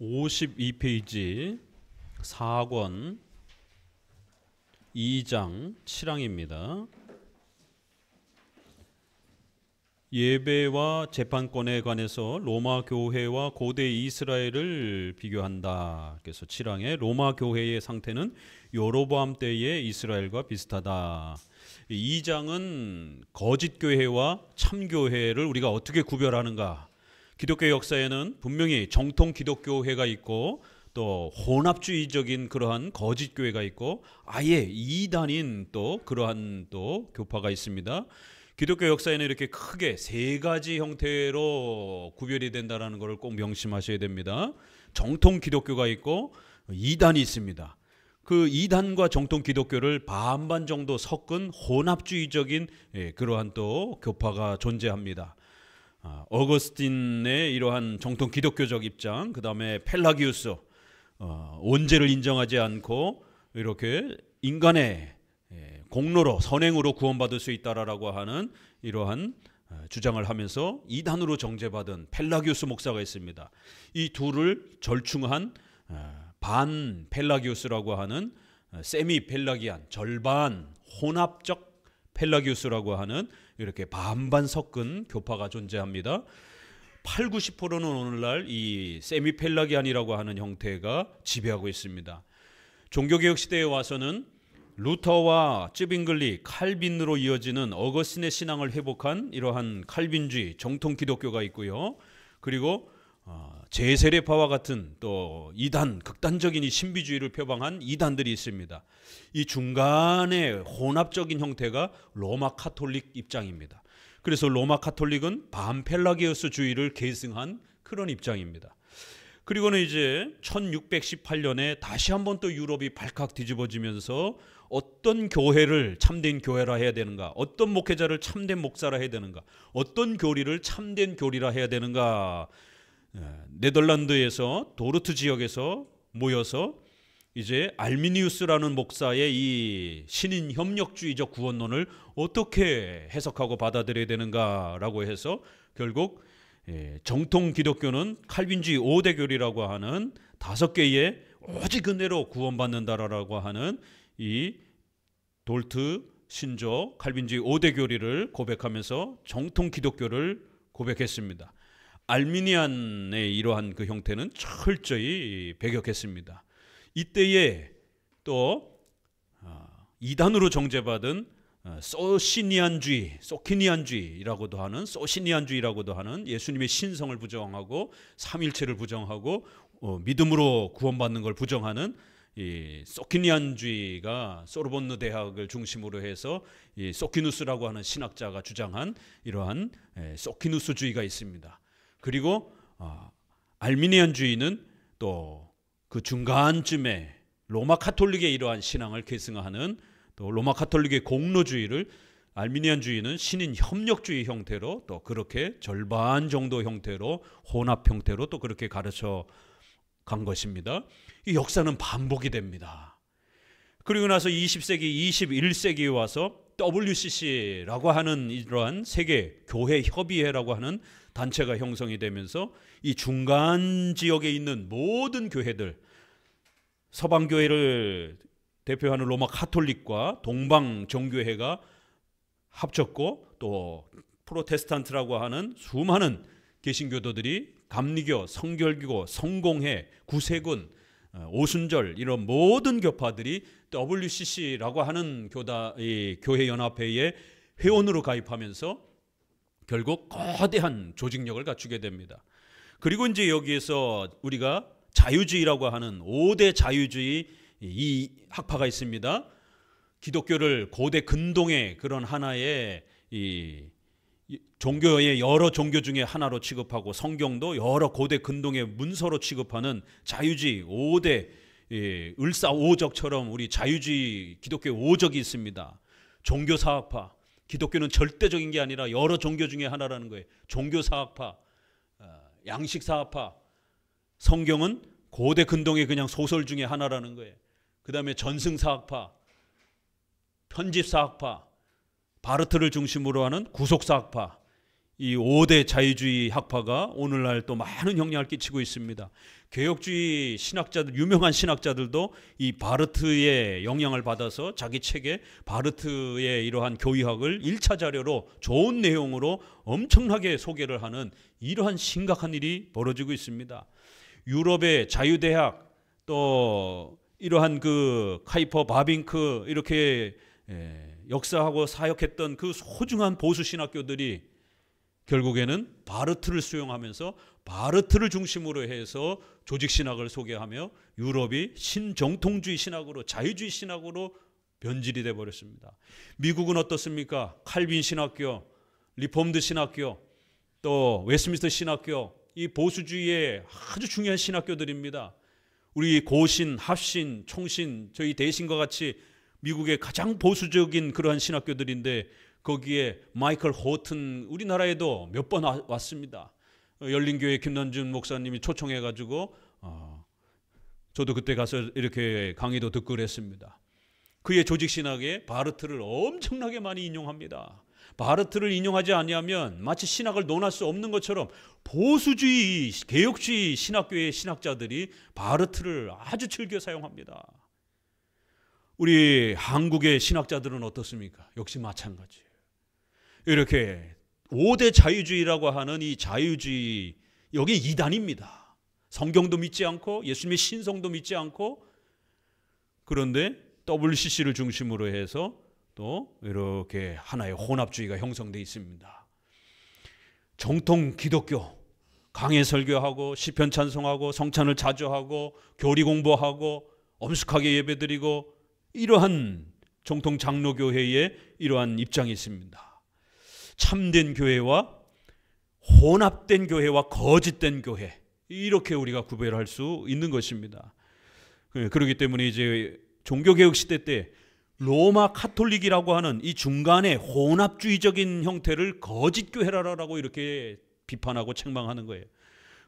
52페이지 4권 2장 7항입니다. 예배와 재판권에 관해서 로마 교회와 고대 이스라엘을 비교한다. 그래서 7항에 로마 교회의 상태는 여로보암 때의 이스라엘과 비슷하다. 2장은 거짓 교회와 참 교회를 우리가 어떻게 구별하는가. 기독교 역사에는 분명히 정통 기독교회가 있고 또 혼합주의적인 그러한 거짓 교회가 있고 아예 이단인 또 그러한 또 교파가 있습니다. 기독교 역사에는 이렇게 크게 세 가지 형태로 구별이 된다는 것을 꼭 명심하셔야 됩니다. 정통 기독교가 있고 이단이 있습니다. 그 이단과 정통 기독교를 반반 정도 섞은 혼합주의적인 그러한 또 교파가 존재합니다. 어거스틴의 이러한 정통 기독교적 입장, 그 다음에 펠라기우스, 원죄를 인정하지 않고 이렇게 인간의 공로로 선행으로 구원받을 수 있다라고 하는 이러한 주장을 하면서 이단으로 정죄받은 펠라기우스 목사가 있습니다. 이 둘을 절충한 반 펠라기우스라고 하는 세미 펠라기안, 절반 혼합적 펠라기우스라고 하는 이렇게 반반 섞은 교파가 존재합니다. 8, 90%는 오늘날 이 세미 펠라기안이라고 하는 형태가 지배하고 있습니다. 종교개혁 시대에 와서는 루터와 쯔빙글리, 칼빈으로 이어지는 어거스틴의 신앙을 회복한 이러한 칼빈주의, 정통 기독교가 있고요. 그리고 제세례파와 같은 또 이단, 극단적인 이 신비주의를 표방한 이단들이 있습니다. 이 중간의 혼합적인 형태가 로마 카톨릭 입장입니다. 그래서 로마 카톨릭은 반펠라기우스주의를 계승한 그런 입장입니다. 그리고는 이제 1618년에 다시 한번 또 유럽이 발칵 뒤집어지면서 어떤 교회를 참된 교회라 해야 되는가, 어떤 목회자를 참된 목사라 해야 되는가, 어떤 교리를 참된 교리라 해야 되는가, 네덜란드에서 도르트 지역에서 모여서 이제 알미니우스라는 목사의 이 신인 협력주의적 구원론을 어떻게 해석하고 받아들여야 되는가라고 해서 결국 정통 기독교는 칼빈주의 5대 교리라고 하는 5개의 오직 은혜로 구원받는다라고 하는 이 돌트 신조 칼빈주의 5대 교리를 고백하면서 정통 기독교를 고백했습니다. 알미니안의 이러한 그 형태는 철저히 배격했습니다. 이때에 또 이단으로 정죄받은 소키니안주의라고도 하는 예수님의 신성을 부정하고 삼일체를 부정하고 믿음으로 구원받는 걸 부정하는 이 소키니안주의가 소르본느 대학을 중심으로 해서 이 소키누스라고 하는 신학자가 주장한 이러한 소키누스주의가 있습니다. 그리고 알미니안주의는 또 그 중간쯤에 로마 카톨릭의 이러한 신앙을 계승하는 또 로마 카톨릭의 공로주의를 알미니안주의는 신인 협력주의 형태로 또 그렇게 절반 정도 형태로 혼합 형태로 또 그렇게 가르쳐 간 것입니다. 이 역사는 반복이 됩니다. 그리고 나서 20세기, 21세기에 와서 WCC라고 하는 이러한 세계 교회 협의회라고 하는 단체가 형성이 되면서 이 중간 지역에 있는 모든 교회들, 서방교회를 대표하는 로마 카톨릭과 동방 정교회가 합쳤고 또 프로테스탄트라고 하는 수많은 개신교도들이 감리교, 성결교, 성공회, 구세군, 오순절 이런 모든 교파들이 WCC라고 하는 교회 연합회의 회원으로 가입하면서 결국 거대한 조직력을 갖추게 됩니다. 그리고 이제 여기에서 우리가 자유주의라고 하는 5대 자유주의 이 학파가 있습니다. 기독교를 고대 근동의 그런 하나의 이 종교의 여러 종교 중에 하나로 취급하고 성경도 여러 고대 근동의 문서로 취급하는 자유주의 5대 을사오적처럼 우리 자유주의 기독교 오적이 있습니다. 종교사학파, 기독교는 절대적인 게 아니라 여러 종교 중에 하나라는 거예요. 종교사학파, 양식사학파, 성경은 고대 근동의 그냥 소설 중에 하나라는 거예요. 그 다음에 전승사학파, 편집사학파, 바르트를 중심으로 하는 구속사학파, 이 5대 자유주의 학파가 오늘날 또 많은 영향을 끼치고 있습니다. 개혁주의 신학자들, 유명한 신학자들도 이 바르트의 영향을 받아서 자기 책에 바르트의 이러한 교의학을 1차 자료로 좋은 내용으로 엄청나게 소개를 하는 이러한 심각한 일이 벌어지고 있습니다. 유럽의 자유대학, 또 이러한 그 카이퍼 바빙크 이렇게 역사하고 사역했던 그 소중한 보수 신학교들이 결국에는 바르트를 수용하면서 바르트를 중심으로 해서 조직신학을 소개하며 유럽이 신정통주의 신학으로, 자유주의 신학으로 변질이 되어버렸습니다. 미국은 어떻습니까? 칼빈 신학교, 리폼드 신학교, 또 웨스트민스터 신학교, 이 보수주의의 아주 중요한 신학교들입니다. 우리 고신, 합신, 총신, 저희 대신과 같이 미국의 가장 보수적인 그러한 신학교들인데 거기에 마이클 호튼, 우리나라에도 몇 번 왔습니다. 열린교회 김남준 목사님이 초청해가지고 저도 그때 가서 이렇게 강의도 듣고 그랬습니다. 그의 조직신학에 바르트를 엄청나게 많이 인용합니다. 바르트를 인용하지 아니하면 마치 신학을 논할 수 없는 것처럼 보수주의, 개혁주의 신학교의 신학자들이 바르트를 아주 즐겨 사용합니다. 우리 한국의 신학자들은 어떻습니까? 역시 마찬가지예요. 이렇게 5대 자유주의라고 하는 이 자유주의, 여기 이단입니다. 성경도 믿지 않고 예수님의 신성도 믿지 않고, 그런데 WCC를 중심으로 해서 또 이렇게 하나의 혼합주의가 형성되어 있습니다. 정통 기독교 강해 설교하고 시편 찬송하고 성찬을 자주 하고 교리 공부하고 엄숙하게 예배드리고, 이러한 정통 장로교회의 이러한 입장이 있습니다. 참된 교회와 혼합된 교회와 거짓된 교회, 이렇게 우리가 구별할 수 있는 것입니다. 그렇기 때문에 이제 종교개혁 시대 때 로마 카톨릭이라고 하는 이 중간에 혼합주의적인 형태를 거짓교회라고 이렇게 비판하고 책망하는 거예요.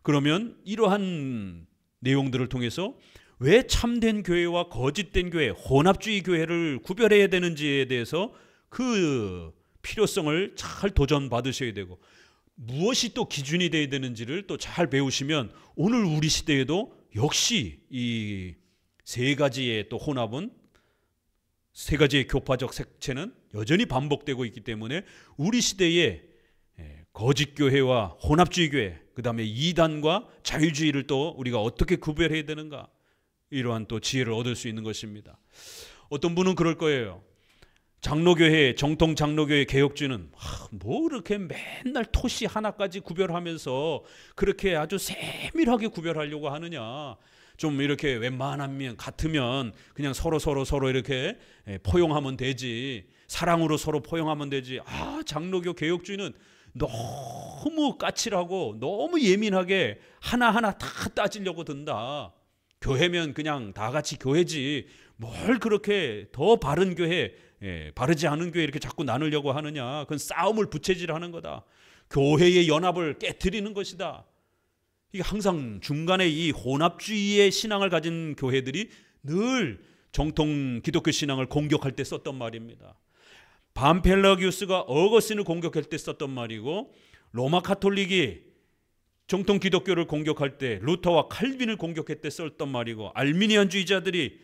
그러면 이러한 내용들을 통해서 왜 참된 교회와 거짓된 교회, 혼합주의 교회를 구별해야 되는지에 대해서 그 필요성을 잘 도전받으셔야 되고, 무엇이 또 기준이 되어야 되는지를 또 잘 배우시면 오늘 우리 시대에도 역시 이 세 가지의 또 혼합은, 세 가지의 교파적 색채는 여전히 반복되고 있기 때문에 우리 시대에 거짓교회와 혼합주의 교회, 그 다음에 이단과 자유주의를 또 우리가 어떻게 구별해야 되는가, 이러한 또 지혜를 얻을 수 있는 것입니다. 어떤 분은 그럴 거예요. 장로교회, 정통 장로교회 개혁주의는 뭐 이렇게 맨날 토시 하나까지 구별하면서 그렇게 아주 세밀하게 구별하려고 하느냐, 좀 이렇게 웬만하면 같으면 그냥 서로 이렇게 포용하면 되지, 사랑으로 서로 포용하면 되지. 장로교 개혁주의는 너무 까칠하고 너무 예민하게 하나하나 다 따지려고 든다. 교회면 그냥 다 같이 교회지 뭘 그렇게 더 바른 교회, 바르지 않은 교회 이렇게 자꾸 나누려고 하느냐. 그건 싸움을 부채질하는 거다. 교회의 연합을 깨트리는 것이다. 이게 항상 중간에 이 혼합주의의 신앙을 가진 교회들이 늘 정통 기독교 신앙을 공격할 때 썼던 말입니다. 반펠라기우스가 어거스틴을 공격할 때 썼던 말이고, 로마 카톨릭이 정통 기독교를 공격할 때 루터와 칼빈을 공격할 때 썼던 말이고, 알미니안주의자들이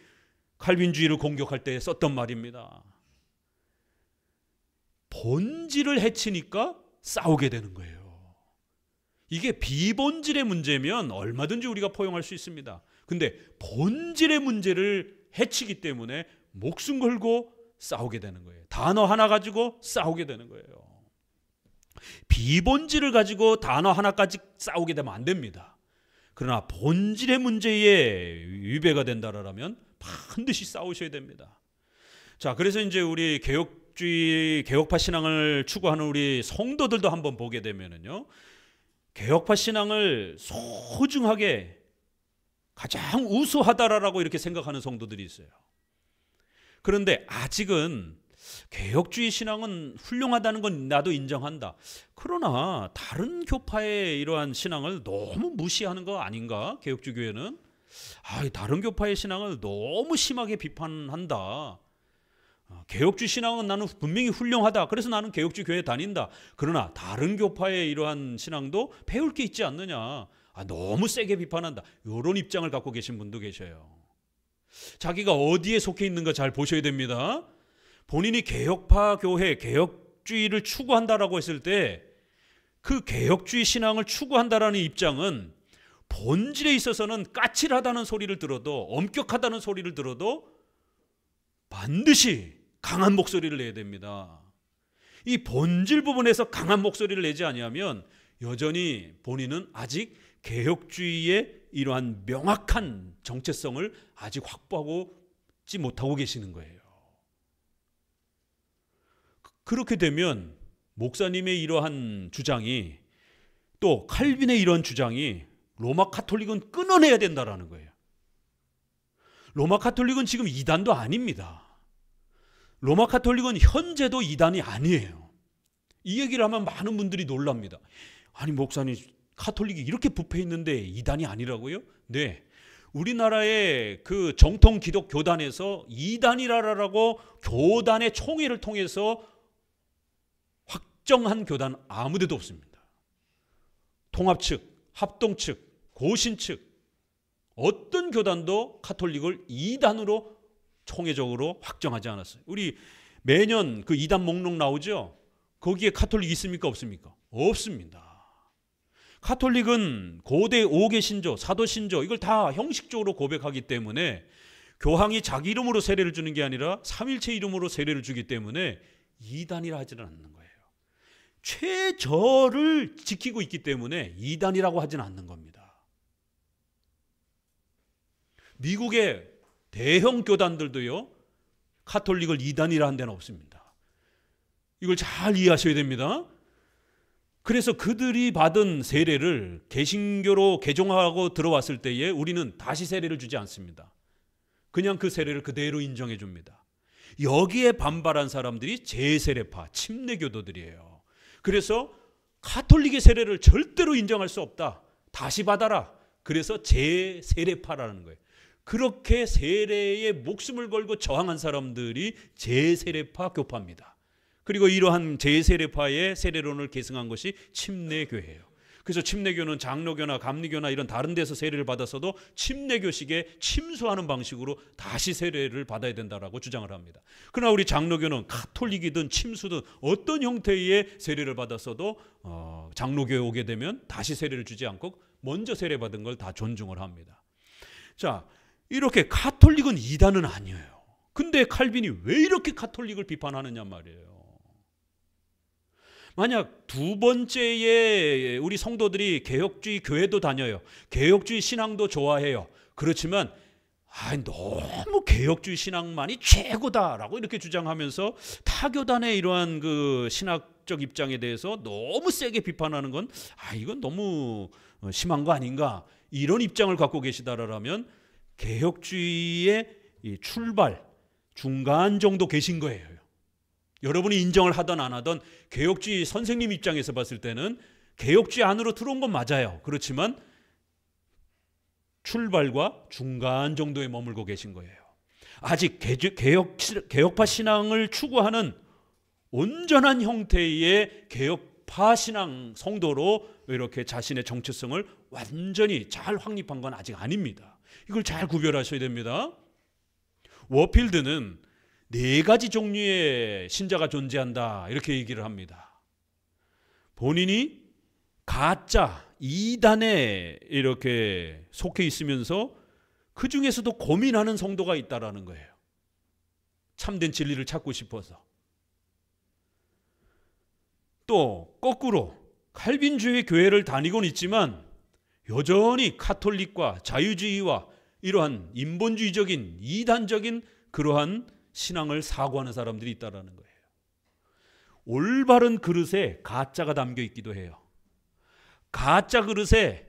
칼빈주의를 공격할 때 썼던 말입니다. 본질을 해치니까 싸우게 되는 거예요. 이게 비본질의 문제면 얼마든지 우리가 포용할 수 있습니다. 근데 본질의 문제를 해치기 때문에 목숨 걸고 싸우게 되는 거예요. 단어 하나 가지고 싸우게 되는 거예요. 비본질을 가지고 단어 하나까지 싸우게 되면 안 됩니다. 그러나 본질의 문제에 위배가 된다라면 반드시 싸우셔야 됩니다. 자, 그래서 이제 우리 개혁주의, 개혁파 신앙을 추구하는 우리 성도들도 한번 보게 되면은요, 개혁파 신앙을 소중하게 가장 우수하다라고 이렇게 생각하는 성도들이 있어요. 그런데 아직은 개혁주의 신앙은 훌륭하다는 건 나도 인정한다. 그러나 다른 교파의 이러한 신앙을 너무 무시하는 거 아닌가? 개혁주의 교회는 다른 교파의 신앙을 너무 심하게 비판한다. 개혁주의 신앙은 나는 분명히 훌륭하다. 그래서 나는 개혁주의 교회에 다닌다. 그러나 다른 교파의 이러한 신앙도 배울 게 있지 않느냐. 너무 세게 비판한다. 이런 입장을 갖고 계신 분도 계셔요. 자기가 어디에 속해 있는가 잘 보셔야 됩니다. 본인이 개혁파 교회, 개혁주의를 추구한다라고 했을 때 그 개혁주의 신앙을 추구한다라는 입장은 본질에 있어서는 까칠하다는 소리를 들어도, 엄격하다는 소리를 들어도 반드시 강한 목소리를 내야 됩니다. 이 본질 부분에서 강한 목소리를 내지 아니하면 여전히 본인은 아직 개혁주의의 이러한 명확한 정체성을 아직 확보하지 못하고 계시는 거예요. 그렇게 되면 목사님의 이러한 주장이, 또 칼빈의 이런 주장이 로마 카톨릭은 끊어내야 된다라는 거예요. 로마 카톨릭은 지금 이단도 아닙니다. 로마 카톨릭은 현재도 이단이 아니에요. 이 얘기를 하면 많은 분들이 놀랍니다. 아니 목사님, 카톨릭이 이렇게 부패 있는데 이단이 아니라고요? 네. 우리나라의 그 정통 기독 교단에서 이단이라고 교단의 총회를 통해서 확정한 교단 아무데도 없습니다. 통합 측, 합동 측, 고신 측 어떤 교단도 카톨릭을 이단으로 총회적으로 확정하지 않았어요. 우리 매년 그 이단 목록 나오죠? 거기에 카톨릭 있습니까? 없습니까? 없습니다. 카톨릭은 고대 5개 신조, 사도 신조 이걸 다 형식적으로 고백하기 때문에 교황이 자기 이름으로 세례를 주는 게 아니라 삼일체 이름으로 세례를 주기 때문에 이단이라 하지는 않는 거예요. 최저를 지키고 있기 때문에 이단이라고 하지는 않는 겁니다. 미국의 대형 교단들도요, 카톨릭을 이단이라 한 데는 없습니다. 이걸 잘 이해하셔야 됩니다. 그래서 그들이 받은 세례를 개신교로 개종하고 들어왔을 때에 우리는 다시 세례를 주지 않습니다. 그냥 그 세례를 그대로 인정해 줍니다. 여기에 반발한 사람들이 재세례파, 침례교도들이에요. 그래서 카톨릭의 세례를 절대로 인정할 수 없다. 다시 받아라. 그래서 재세례파라는 거예요. 그렇게 세례에 목숨을 걸고 저항한 사람들이 재세례파 교파입니다. 그리고 이러한 재세례파의 세례론을 계승한 것이 침례교회예요. 그래서 침례교는 장로교나 감리교나 이런 다른 데서 세례를 받았어도 침례교식에 침수하는 방식으로 다시 세례를 받아야 된다라고 주장을 합니다. 그러나 우리 장로교는 카톨릭이든 침수든 어떤 형태의 세례를 받았어도 장로교에 오게 되면 다시 세례를 주지 않고 먼저 세례 받은 걸 다 존중을 합니다. 자, 이렇게 카톨릭은 이단은 아니에요. 근데 칼빈이 왜 이렇게 카톨릭을 비판하느냐 말이에요. 만약 두 번째에 우리 성도들이 개혁주의 교회도 다녀요. 개혁주의 신앙도 좋아해요. 그렇지만 너무 개혁주의 신앙만이 최고다라고 이렇게 주장하면서 타교단의 이러한 그 신학적 입장에 대해서 너무 세게 비판하는 건 이건 너무 심한 거 아닌가, 이런 입장을 갖고 계시다라면 개혁주의의 출발 중간 정도 계신 거예요. 여러분이 인정을 하든 안 하든 개혁주의 선생님 입장에서 봤을 때는 개혁주의 안으로 들어온 건 맞아요. 그렇지만 출발과 중간 정도에 머물고 계신 거예요. 아직 개혁파 신앙을 추구하는 온전한 형태의 개혁파 신앙 성도로 이렇게 자신의 정체성을 완전히 잘 확립한 건 아직 아닙니다. 이걸 잘 구별하셔야 됩니다. 워필드는 4가지 종류의 신자가 존재한다 이렇게 얘기를 합니다. 본인이 가짜 이단에 이렇게 속해 있으면서 그 중에서도 고민하는 성도가 있다라는 거예요. 참된 진리를 찾고 싶어서. 또 거꾸로 칼빈주의 교회를 다니곤 있지만 여전히 카톨릭과 자유주의와 이러한 인본주의적인 이단적인 그러한 신앙을 사고하는 사람들이 있다라는 거예요. 올바른 그릇에 가짜가 담겨 있기도 해요. 가짜 그릇에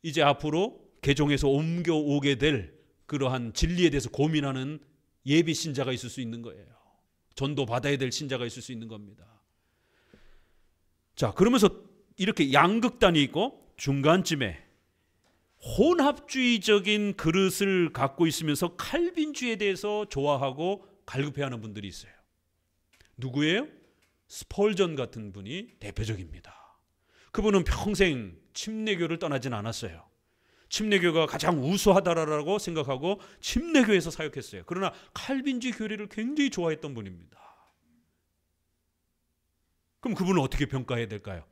이제 앞으로 개종해서 옮겨오게 될 그러한 진리에 대해서 고민하는 예비 신자가 있을 수 있는 거예요. 전도 받아야 될 신자가 있을 수 있는 겁니다. 자, 그러면서 이렇게 양극단이 있고 중간쯤에 혼합주의적인 그릇을 갖고 있으면서 칼빈주의에 대해서 좋아하고 갈급해하는 분들이 있어요. 누구예요? 스펄전 같은 분이 대표적입니다. 그분은 평생 침례교를 떠나진 않았어요. 침례교가 가장 우수하다라고 생각하고 침례교에서 사역했어요. 그러나 칼빈주의 교리를 굉장히 좋아했던 분입니다. 그럼 그분은 어떻게 평가해야 될까요?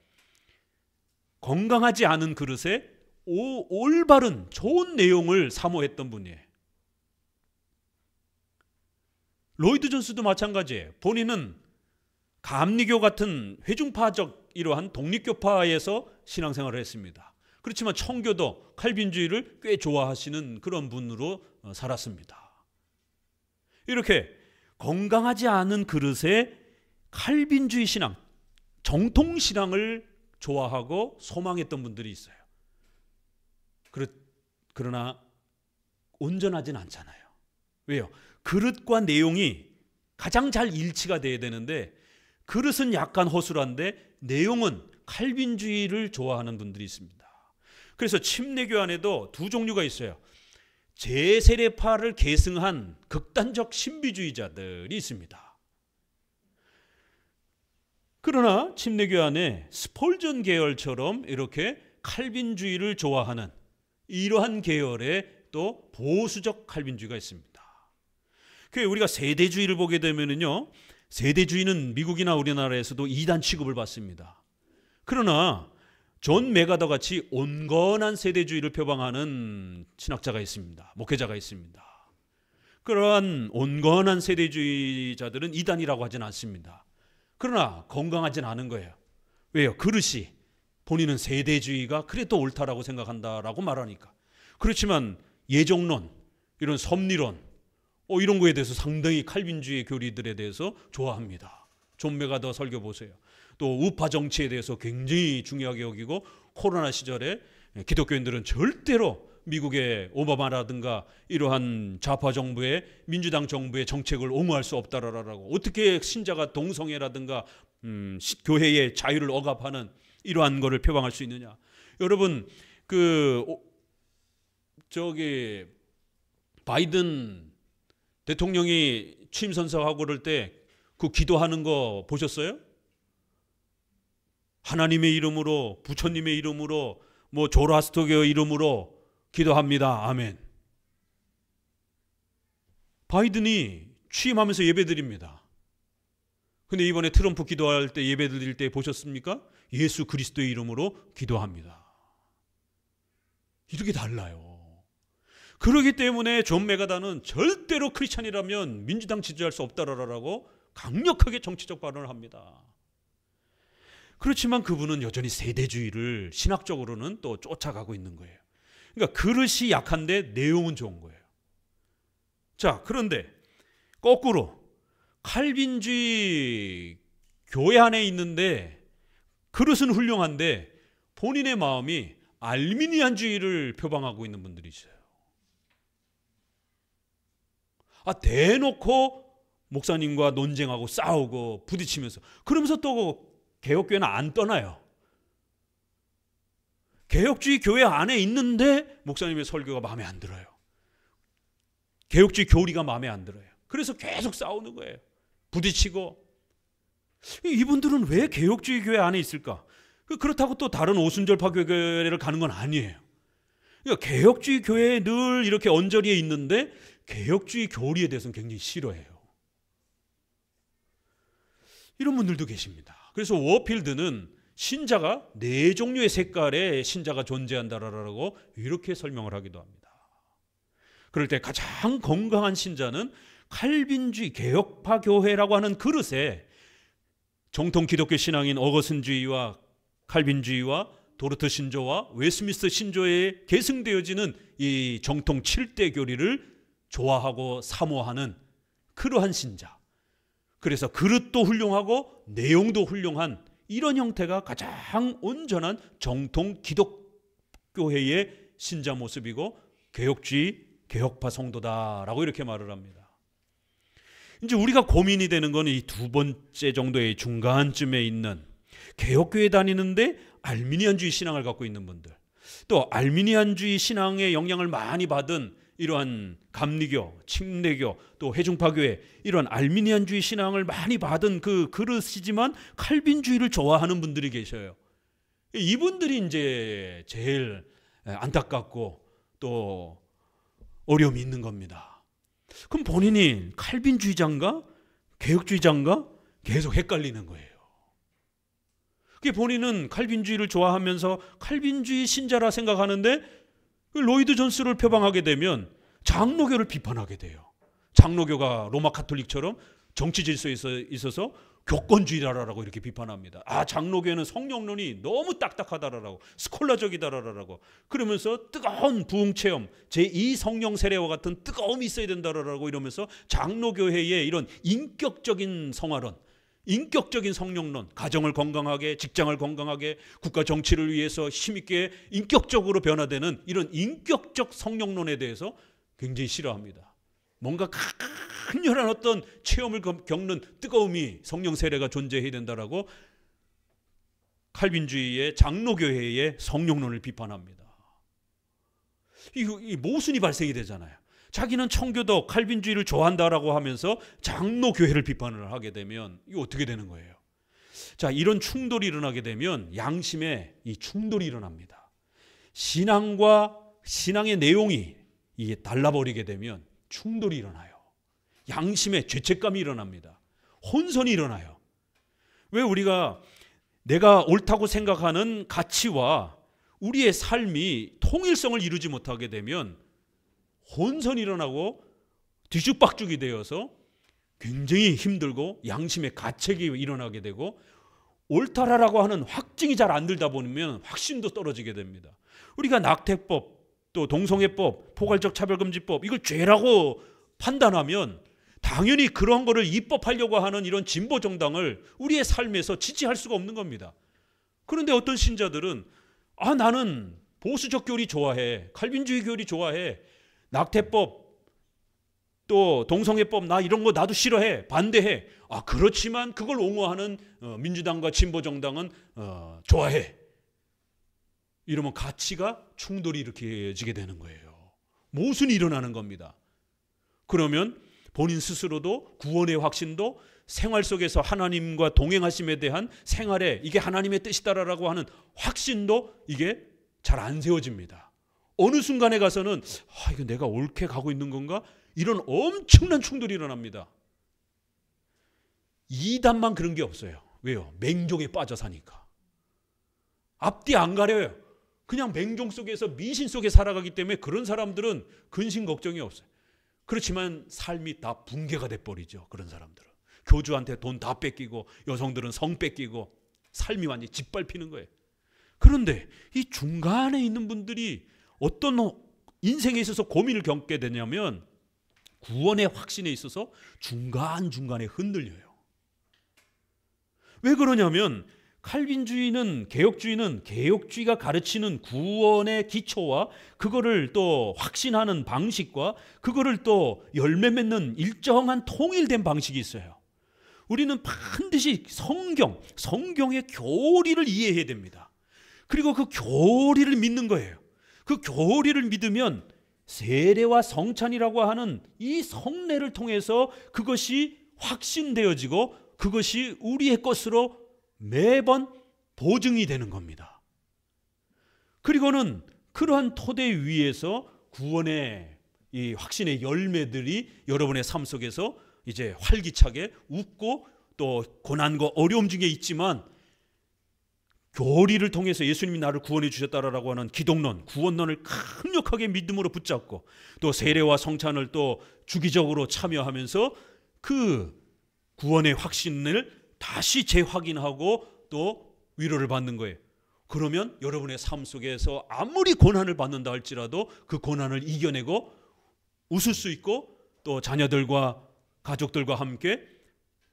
건강하지 않은 그릇에 올바른 좋은 내용을 사모했던 분이에요. 로이드 존스도 마찬가지예요. 본인은 감리교 같은 회중파적 이러한 독립교파에서 신앙생활을 했습니다. 그렇지만 청교도 칼빈주의를 꽤 좋아하시는 그런 분으로 살았습니다. 이렇게 건강하지 않은 그릇에 칼빈주의 신앙, 정통신앙을 좋아하고 소망했던 분들이 있어요. 그러나 온전하진 않잖아요. 왜요? 그릇과 내용이 가장 잘 일치가 돼야 되는데 그릇은 약간 허술한데 내용은 칼빈주의를 좋아하는 분들이 있습니다. 그래서 침례교 안에도 두 종류가 있어요. 제세례파를 계승한 극단적 신비주의자들이 있습니다. 그러나 침례교 안에 스펄전 계열처럼 이렇게 칼빈주의를 좋아하는 이러한 계열의 또 보수적 칼빈주의가 있습니다. 우리가 세대주의를 보게 되면요, 세대주의는 미국이나 우리나라에서도 이단 취급을 받습니다. 그러나 존 메가더 같이 온건한 세대주의를 표방하는 신학자가 있습니다. 목회자가 있습니다. 그러한 온건한 세대주의자들은 이단이라고 하진 않습니다. 그러나 건강하진 않은 거예요. 왜요? 그릇이 본인은 세대주의가 그래도 옳다라고 생각한다라고 말하니까. 그렇지만 예정론, 이런 섭리론, 이런 거에 대해서 상당히 칼빈주의 교리들에 대해서 좋아합니다. 존 메가더 설교 보세요. 또 우파 정치에 대해서 굉장히 중요하게 여기고 코로나 시절에 기독교인들은 절대로 미국의 오바마라든가 이러한 좌파 정부의 민주당 정부의 정책을 옹호할 수 없다라고, 어떻게 신자가 동성애라든가 교회의 자유를 억압하는 이러한 거를 표방할 수 있느냐. 여러분 바이든 대통령이 취임 선서하고 그럴 때 그 기도하는 거 보셨어요? 하나님의 이름으로, 부처님의 이름으로, 조라스터교의 이름으로 기도합니다. 아멘. 바이든이 취임하면서 예배드립니다. 근데 이번에 트럼프 기도할 때 예배드릴 때 보셨습니까? 예수 그리스도의 이름으로 기도합니다. 이렇게 달라요. 그렇기 때문에 존 메가더는 절대로 크리스찬이라면 민주당 지지할 수 없다라고 강력하게 정치적 발언을 합니다. 그렇지만 그분은 여전히 세대주의를 신학적으로는 또 쫓아가고 있는 거예요. 그러니까 그릇이 약한데 내용은 좋은 거예요. 자, 그런데 거꾸로 칼빈주의 교회 안에 있는데 그릇은 훌륭한데 본인의 마음이 알미니안주의를 표방하고 있는 분들이 있어요. 대놓고 목사님과 논쟁하고 싸우고 부딪히면서, 그러면서 또 개혁교회는 안 떠나요. 개혁주의 교회 안에 있는데 목사님의 설교가 마음에 안 들어요. 개혁주의 교리가 마음에 안 들어요. 그래서 계속 싸우는 거예요. 부딪히고. 이분들은 왜 개혁주의 교회 안에 있을까? 그렇다고 또 다른 오순절파 교회를 가는 건 아니에요. 그러니까 개혁주의 교회에 늘 이렇게 언저리에 있는데 개혁주의 교리에 대해서는 굉장히 싫어해요. 이런 분들도 계십니다. 그래서 워필드는 신자가 4종류의 색깔의 신자가 존재한다라고 이렇게 설명을 하기도 합니다. 그럴 때 가장 건강한 신자는 칼빈주의 개혁파 교회라고 하는 그릇에 정통 기독교 신앙인 어거슨주의와 칼빈주의와 도르트 신조와 웨스민스터 신조에 계승되어지는 이 정통 7대 교리를 좋아하고 사모하는 그러한 신자. 그래서 그릇도 훌륭하고 내용도 훌륭한 이런 형태가 가장 온전한 정통 기독교회의 신자 모습이고 개혁주의 개혁파 성도다라고 이렇게 말을 합니다. 이제 우리가 고민이 되는 건 이 두 번째 정도의 중간쯤에 있는 개혁교회 다니는데 알미니안주의 신앙을 갖고 있는 분들, 또 알미니안주의 신앙의 영향을 많이 받은 이러한 감리교, 침례교, 또 회중파교회 이런 알미니안주의 신앙을 많이 받은 그 그릇이지만 칼빈주의를 좋아하는 분들이 계셔요. 이분들이 이제 제일 안타깝고 또 어려움이 있는 겁니다. 그럼 본인이 칼빈주의자인가 개혁주의자인가 계속 헷갈리는 거예요. 그게 본인은 칼빈주의를 좋아하면서 칼빈주의 신자라 생각하는데 로이드 존스를 표방하게 되면 장로교를 비판하게 돼요. 장로교가 로마 카톨릭처럼 정치 질서에 있어서 교권주의다라고 이렇게 비판합니다. 장로교회는 성령론이 너무 딱딱하다라고, 스콜라적이다라고 그러면서 뜨거운 부흥 체험, 제2 성령 세례와 같은 뜨거움이 있어야 된다라고 이러면서 장로교회의 이런 인격적인 성화론, 인격적인 성령론, 가정을 건강하게, 직장을 건강하게, 국가 정치를 위해서 힘있게 인격적으로 변화되는 이런 인격적 성령론에 대해서 굉장히 싫어합니다. 뭔가 강렬한 어떤 체험을 겪는 뜨거움이 성령 세례가 존재해야 된다라고 칼빈주의의 장로교회의 성령론을 비판합니다. 이 모순이 발생이 되잖아요. 자기는 청교도 칼빈주의를 좋아한다라고 하면서 장로교회를 비판을 하게 되면 이거 어떻게 되는 거예요? 자, 이런 충돌이 일어나게 되면 양심에 이 충돌이 일어납니다. 신앙과 신앙의 내용이 이게 달라버리게 되면 충돌이 일어나요. 양심에 죄책감이 일어납니다. 혼선이 일어나요. 왜 우리가 내가 옳다고 생각하는 가치와 우리의 삶이 통일성을 이루지 못하게 되면 혼선이 일어나고 뒤죽박죽이 되어서 굉장히 힘들고 양심의 가책이 일어나게 되고 옳다라고 하는 확증이 잘 안 들다 보면 확신도 떨어지게 됩니다. 우리가 낙태법, 또 동성애법, 포괄적 차별금지법 이걸 죄라고 판단하면 당연히 그런 거를 입법하려고 하는 이런 진보 정당을 우리의 삶에서 지지할 수가 없는 겁니다. 그런데 어떤 신자들은 나는 보수적 교리 좋아해, 칼빈주의 교리 좋아해, 낙태법 또 동성애법 나 이런 거 나도 싫어해, 반대해. 그렇지만 그걸 옹호하는 민주당과 진보 정당은 좋아해. 이러면 가치가 충돌이 일으켜지게 되는 거예요. 모순이 일어나는 겁니다. 그러면 본인 스스로도 구원의 확신도 생활 속에서 하나님과 동행하심에 대한 생활에 이게 하나님의 뜻이다라고 하는 확신도 이게 잘 안 세워집니다. 어느 순간에 가서는 이거 내가 옳게 가고 있는 건가? 이런 엄청난 충돌이 일어납니다. 이단만 그런 게 없어요. 왜요? 맹종에 빠져 사니까. 앞뒤 안 가려요. 그냥 맹종 속에서 미신 속에 살아가기 때문에 그런 사람들은 근심 걱정이 없어요. 그렇지만 삶이 다 붕괴가 돼버리죠. 그런 사람들은. 교주한테 돈 다 뺏기고 여성들은 성 뺏기고 삶이 완전히 짓밟히는 거예요. 그런데 이 중간에 있는 분들이 어떤 인생에 있어서 고민을 겪게 되냐면 구원의 확신에 있어서 중간중간에 흔들려요. 왜 그러냐면 칼빈주의는 개혁주의가 가르치는 구원의 기초와 그거를 또 확신하는 방식과 그거를 또 열매 맺는 일정한 통일된 방식이 있어요. 우리는 반드시 성경의 교리를 이해해야 됩니다. 그리고 그 교리를 믿는 거예요. 그 교리를 믿으면 세례와 성찬이라고 하는 이 성례를 통해서 그것이 확신되어지고 그것이 우리의 것으로 매번 보증이 되는 겁니다. 그리고는 그러한 토대 위에서 구원의 이 확신의 열매들이 여러분의 삶 속에서 이제 활기차게 웃고 또 고난과 어려움 중에 있지만 교리를 통해서 예수님이 나를 구원해 주셨다라고 하는 기독론, 구원론을 강력하게 믿음으로 붙잡고 또 세례와 성찬을 또 주기적으로 참여하면서 그 구원의 확신을 다시 재확인하고 또 위로를 받는 거예요. 그러면 여러분의 삶 속에서 아무리 고난을 받는다 할지라도 그 고난을 이겨내고 웃을 수 있고 또 자녀들과 가족들과 함께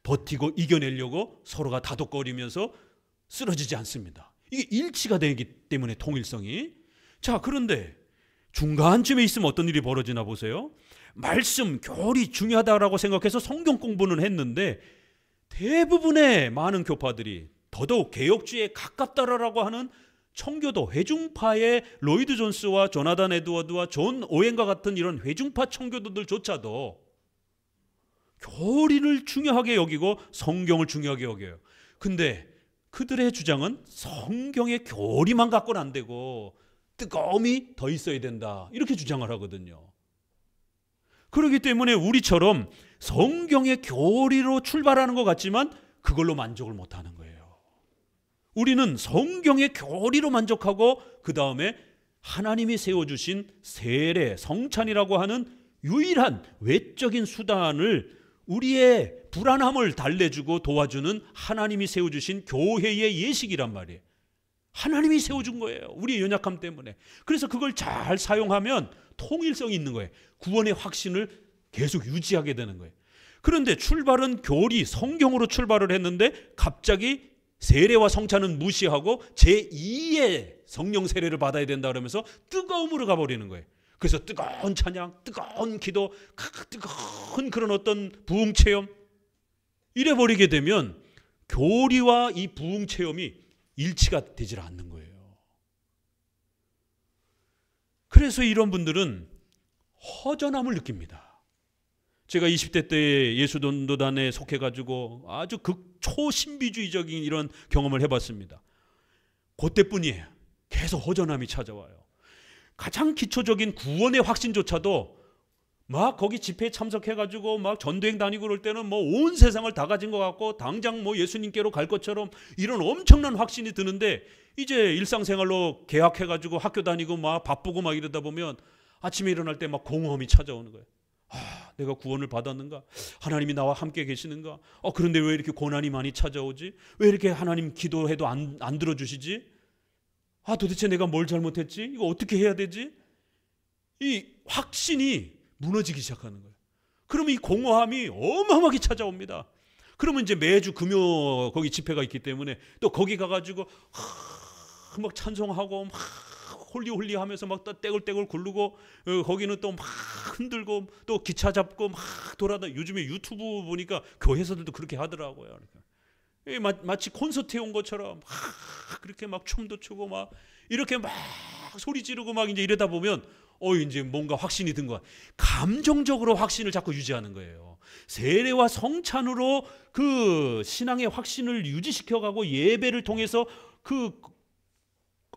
버티고 이겨내려고 서로가 다독거리면서 쓰러지지 않습니다. 이게 일치가 되기 때문에 통일성이. 자, 그런데 중간쯤에 있으면 어떤 일이 벌어지나 보세요. 말씀, 교리 중요하다라고 생각해서 성경 공부는 했는데 대부분의 많은 교파들이 더더욱 개혁주의에 가깝다라고 하는 청교도 회중파의 로이드 존스와 조나단 에드워드와 존 오웬과 같은 이런 회중파 청교도들조차도 교리를 중요하게 여기고 성경을 중요하게 여겨요. 근데 그들의 주장은 성경의 교리만 갖고는 안 되고 뜨거움이 더 있어야 된다, 이렇게 주장을 하거든요. 그렇기 때문에 우리처럼 성경의 교리로 출발하는 것 같지만 그걸로 만족을 못하는 거예요. 우리는 성경의 교리로 만족하고 그 다음에 하나님이 세워주신 세례, 성찬이라고 하는 유일한 외적인 수단을, 우리의 불안함을 달래주고 도와주는 하나님이 세워주신 교회의 예식이란 말이에요. 하나님이 세워준 거예요. 우리의 연약함 때문에. 그래서 그걸 잘 사용하면 통일성이 있는 거예요. 구원의 확신을 계속 유지하게 되는 거예요. 그런데 출발은 교리, 성경으로 출발을 했는데 갑자기 세례와 성찬은 무시하고 제2의 성령 세례를 받아야 된다 그러면서 뜨거움으로 가버리는 거예요. 그래서 뜨거운 찬양, 뜨거운 기도, 뜨거운 그런 어떤 부흥 체험, 이래버리게 되면 교리와 이 부흥 체험이 일치가 되질 않는 거예요. 그래서 이런 분들은 허전함을 느낍니다. 제가 20대 때 예수전도단에 속해가지고 아주 극초신비주의적인 이런 경험을 해봤습니다. 그때뿐이에요. 계속 허전함이 찾아와요. 가장 기초적인 구원의 확신조차도 막 거기 집회에 참석해가지고 막 전도행 다니고 그럴 때는 뭐 온 세상을 다 가진 것 같고 당장 뭐 예수님께로 갈 것처럼 이런 엄청난 확신이 드는데, 이제 일상생활로 개학해가지고 학교 다니고 막 바쁘고 막 이러다 보면 아침에 일어날 때 막 공허함이 찾아오는 거예요. 내가 구원을 받았는가? 하나님이 나와 함께 계시는가? 그런데 왜 이렇게 고난이 많이 찾아오지? 왜 이렇게 하나님 기도해도 안 들어주시지? 도대체 내가 뭘 잘못했지? 이거 어떻게 해야 되지? 이 확신이 무너지기 시작하는 거예요. 그러면 이 공허함이 어마어마하게 찾아옵니다. 그러면 이제 매주 금요 거기 집회가 있기 때문에 또 거기 가가지고 막 찬송하고 막 홀리홀리 하면서 막 떼굴떼굴 굴르고, 거기는 또 막 흔들고 또 기차 잡고 막 돌아다. 요즘에 유튜브 보니까 교회에서들도 그렇게 하더라고요. 마치 콘서트에 온 것처럼 막 그렇게 막 춤도 추고 막 이렇게 막 소리 지르고 막 이제 이러다 보면 이제 뭔가 확신이 든 거야. 감정적으로 확신을 자꾸 유지하는 거예요. 세례와 성찬으로 그 신앙의 확신을 유지시켜가고 예배를 통해서 그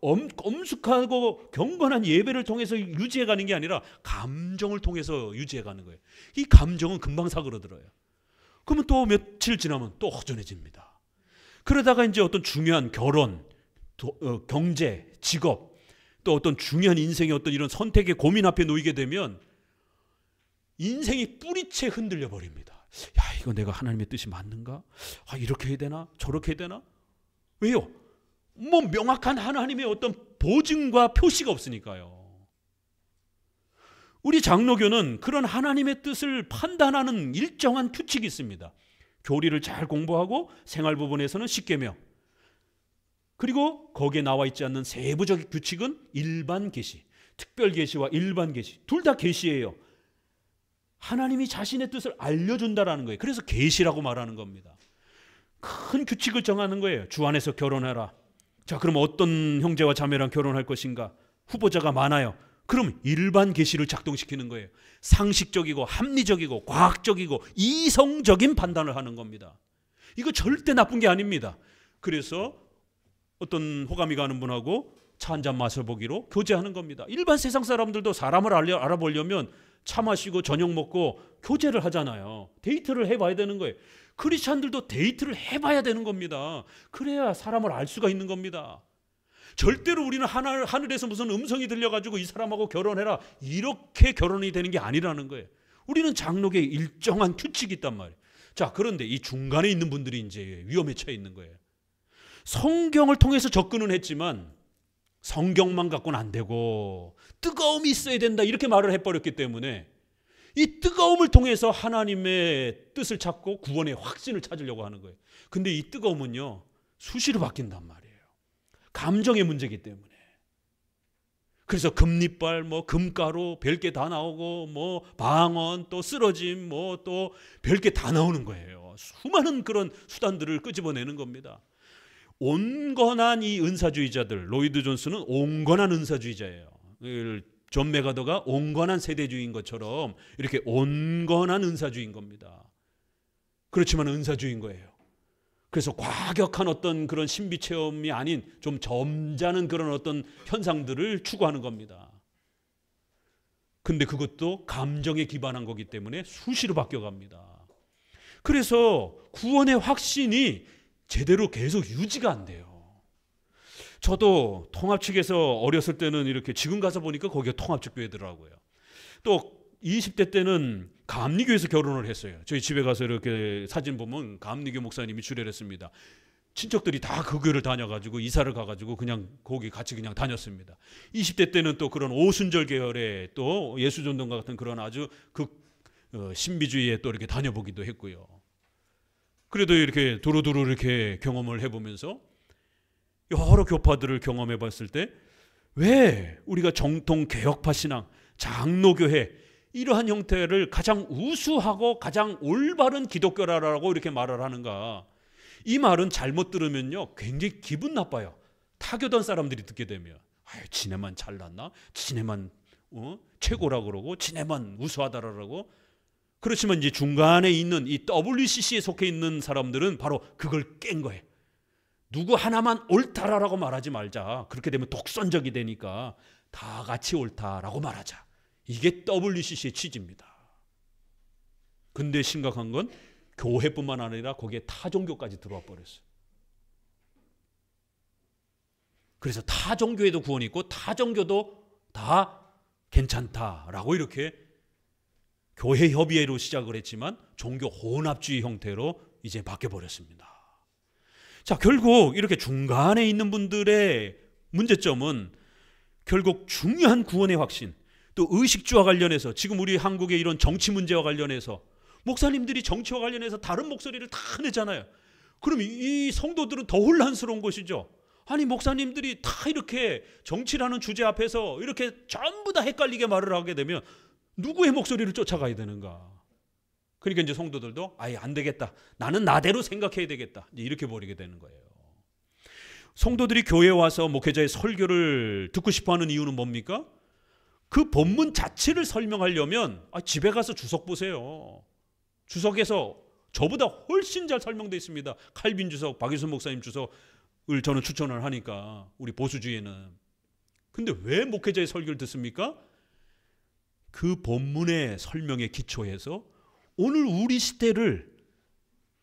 엄숙하고 경건한 예배를 통해서 유지해가는 게 아니라 감정을 통해서 유지해가는 거예요. 이 감정은 금방 사그러들어요. 그러면 또 며칠 지나면 또 허전해집니다. 그러다가 이제 어떤 중요한 결혼, 경제, 직업, 또 어떤 중요한 인생의 어떤 이런 선택의 고민 앞에 놓이게 되면 인생이 뿌리채 흔들려 버립니다. 이거 내가 하나님의 뜻이 맞는가? 이렇게 해야 되나? 저렇게 해야 되나? 왜요? 뭐 명확한 하나님의 어떤 보증과 표시가 없으니까요. 우리 장로교는 그런 하나님의 뜻을 판단하는 일정한 규칙이 있습니다. 교리를 잘 공부하고 생활 부분에서는 십계명, 그리고 거기에 나와 있지 않는 세부적 규칙은 일반 계시, 특별 계시와 일반 계시, 둘 다 계시예요. 하나님이 자신의 뜻을 알려준다라는 거예요. 그래서 계시라고 말하는 겁니다. 큰 규칙을 정하는 거예요. 주 안에서 결혼해라. 자, 그럼 어떤 형제와 자매랑 결혼할 것인가? 후보자가 많아요. 그럼 일반 계시를 작동시키는 거예요. 상식적이고 합리적이고 과학적이고 이성적인 판단을 하는 겁니다. 이거 절대 나쁜 게 아닙니다. 그래서 어떤 호감이 가는 분하고 차 한잔 마셔보기로 교제하는 겁니다. 일반 세상 사람들도 사람을 알아보려면 차 마시고 저녁 먹고 교제를 하잖아요. 데이트를 해봐야 되는 거예요. 크리스찬들도 데이트를 해봐야 되는 겁니다. 그래야 사람을 알 수가 있는 겁니다. 절대로 우리는 하늘에서 무슨 음성이 들려가지고 이 사람하고 결혼해라 이렇게 결혼이 되는 게 아니라는 거예요. 우리는 장로계에 일정한 규칙이 있단 말이에요. 자, 그런데 이 중간에 있는 분들이 이제 위험에 처해 있는 거예요. 성경을 통해서 접근은 했지만 성경만 갖고는 안 되고 뜨거움이 있어야 된다 이렇게 말을 해버렸기 때문에 이 뜨거움을 통해서 하나님의 뜻을 찾고 구원의 확신을 찾으려고 하는 거예요. 근데 이 뜨거움은요 수시로 바뀐단 말이에요. 감정의 문제이기 때문에. 그래서 금리빨, 뭐 금가루 별게 다 나오고 뭐 방언, 또 쓰러짐, 뭐 또 별게 다 나오는 거예요. 수많은 그런 수단들을 끄집어내는 겁니다. 온건한 이 은사주의자들, 로이드 존스는 온건한 은사주의자예요. 존 맥아더가 온건한 세대주의인 것처럼 이렇게 온건한 은사주의인 겁니다. 그렇지만 은사주의인 거예요. 그래서 과격한 어떤 그런 신비 체험이 아닌 좀 점잖은 그런 어떤 현상들을 추구하는 겁니다. 근데 그것도 감정에 기반한 거기 때문에 수시로 바뀌어갑니다. 그래서 구원의 확신이 제대로 계속 유지가 안 돼요. 저도 통합 측에서 어렸을 때는 이렇게, 지금 가서 보니까 거기가 통합 교회더라고요. 또 20대 때는 감리교에서 결혼을 했어요. 저희 집에 가서 이렇게 사진 보면 감리교 목사님이 주례했습니다. 친척들이 다 그 교회를 다녀가지고 이사를 가가지고 그냥 거기 같이 그냥 다녔습니다. 20대 때는 또 그런 오순절 계열의 또 예수전도가 같은 그런 아주 신비주의에 또 이렇게 다녀보기도 했고요. 그래도 이렇게 두루두루 이렇게 경험을 해보면서 여러 교파들을 경험해 봤을 때 왜 우리가 정통 개혁파 신앙, 장로교회 이러한 형태를 가장 우수하고 가장 올바른 기독교라고 이렇게 말을 하는가? 이 말은 잘못 들으면요 굉장히 기분 나빠요. 타교단 사람들이 듣게 되면 지네만 잘났나? 지네만 최고라 그러고 지네만 우수하다라고. 그렇지만 이제 중간에 있는 이 WCC에 속해 있는 사람들은 바로 그걸 깬 거예요. 누구 하나만 옳다라고 말하지 말자. 그렇게 되면 독선적이 되니까 다 같이 옳다라고 말하자. 이게 WCC의 취지입니다. 근데 심각한 건 교회뿐만 아니라 거기에 타종교까지 들어와 버렸어요. 그래서 타종교에도 구원이 있고 타종교도 다 괜찮다라고 이렇게 교회 협의회로 시작을 했지만 종교 혼합주의 형태로 이제 바뀌어버렸습니다. 자, 결국 이렇게 중간에 있는 분들의 문제점은 결국 중요한 구원의 확신, 또 의식주와 관련해서 지금 우리 한국의 이런 정치 문제와 관련해서 목사님들이 정치와 관련해서 다른 목소리를 다 내잖아요. 그럼 이 성도들은 더 혼란스러운 것이죠. 아니 목사님들이 다 이렇게 정치라는 주제 앞에서 이렇게 전부 다 헷갈리게 말을 하게 되면 누구의 목소리를 쫓아가야 되는가? 그러니까 이제 성도들도 아예 안 되겠다. 나는 나대로 생각해야 되겠다. 이렇게 버리게 되는 거예요. 성도들이 교회에 와서 목회자의 설교를 듣고 싶어하는 이유는 뭡니까? 그 본문 자체를 설명하려면 집에 가서 주석 보세요. 주석에서 저보다 훨씬 잘 설명되어 있습니다. 칼빈 주석, 박유선 목사님 주석을 저는 추천을 하니까 우리 보수주의에는. 근데 왜 목회자의 설교를 듣습니까? 그 본문의 설명에 기초해서 오늘 우리 시대를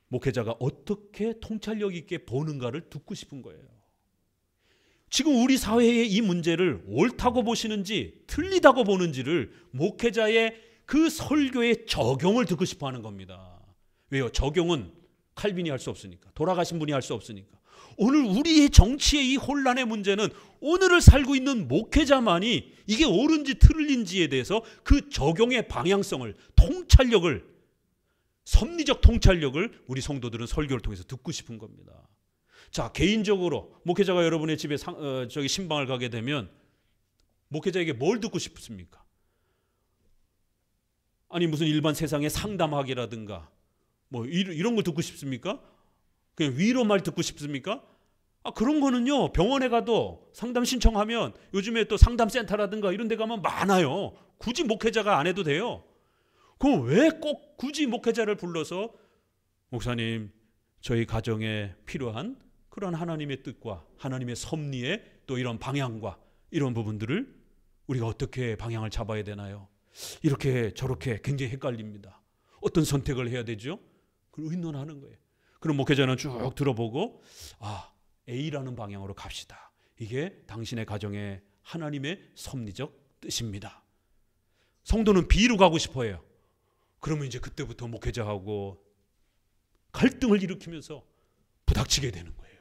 목회자가 어떻게 통찰력 있게 보는가를 듣고 싶은 거예요. 지금 우리 사회의 이 문제를 옳다고 보시는지 틀리다고 보는지를 목회자의 그 설교의 적용을 듣고 싶어 하는 겁니다. 왜요? 적용은 칼빈이 할 수 없으니까. 돌아가신 분이 할 수 없으니까. 오늘 우리의 정치의 이 혼란의 문제는 오늘을 살고 있는 목회자만이 이게 옳은지 틀린지에 대해서 그 적용의 방향성을, 통찰력을, 섭리적 통찰력을 우리 성도들은 설교를 통해서 듣고 싶은 겁니다. 자, 개인적으로 목회자가 여러분의 집에 신방을 가게 되면 목회자에게 뭘 듣고 싶습니까? 아니 무슨 일반 세상의 상담학이라든가 뭐 이런 걸 듣고 싶습니까? 그냥 위로 말 듣고 싶습니까? 그런 거는요 병원에 가도 상담 신청하면 요즘에 또 상담센터라든가 이런 데 가면 많아요. 굳이 목회자가 안 해도 돼요. 그럼 왜 꼭 굳이 목회자를 불러서 목사님 저희 가정에 필요한 그런 하나님의 뜻과 하나님의 섭리의 또 이런 방향과 이런 부분들을 우리가 어떻게 방향을 잡아야 되나요? 이렇게 저렇게 굉장히 헷갈립니다. 어떤 선택을 해야 되죠? 그걸 의논하는 거예요. 그럼 목회자는 쭉 들어보고 A라는 방향으로 갑시다. 이게 당신의 가정에 하나님의 섭리적 뜻입니다. 성도는 B로 가고 싶어요. 그러면 이제 그때부터 목회자하고 갈등을 일으키면서 부닥치게 되는 거예요.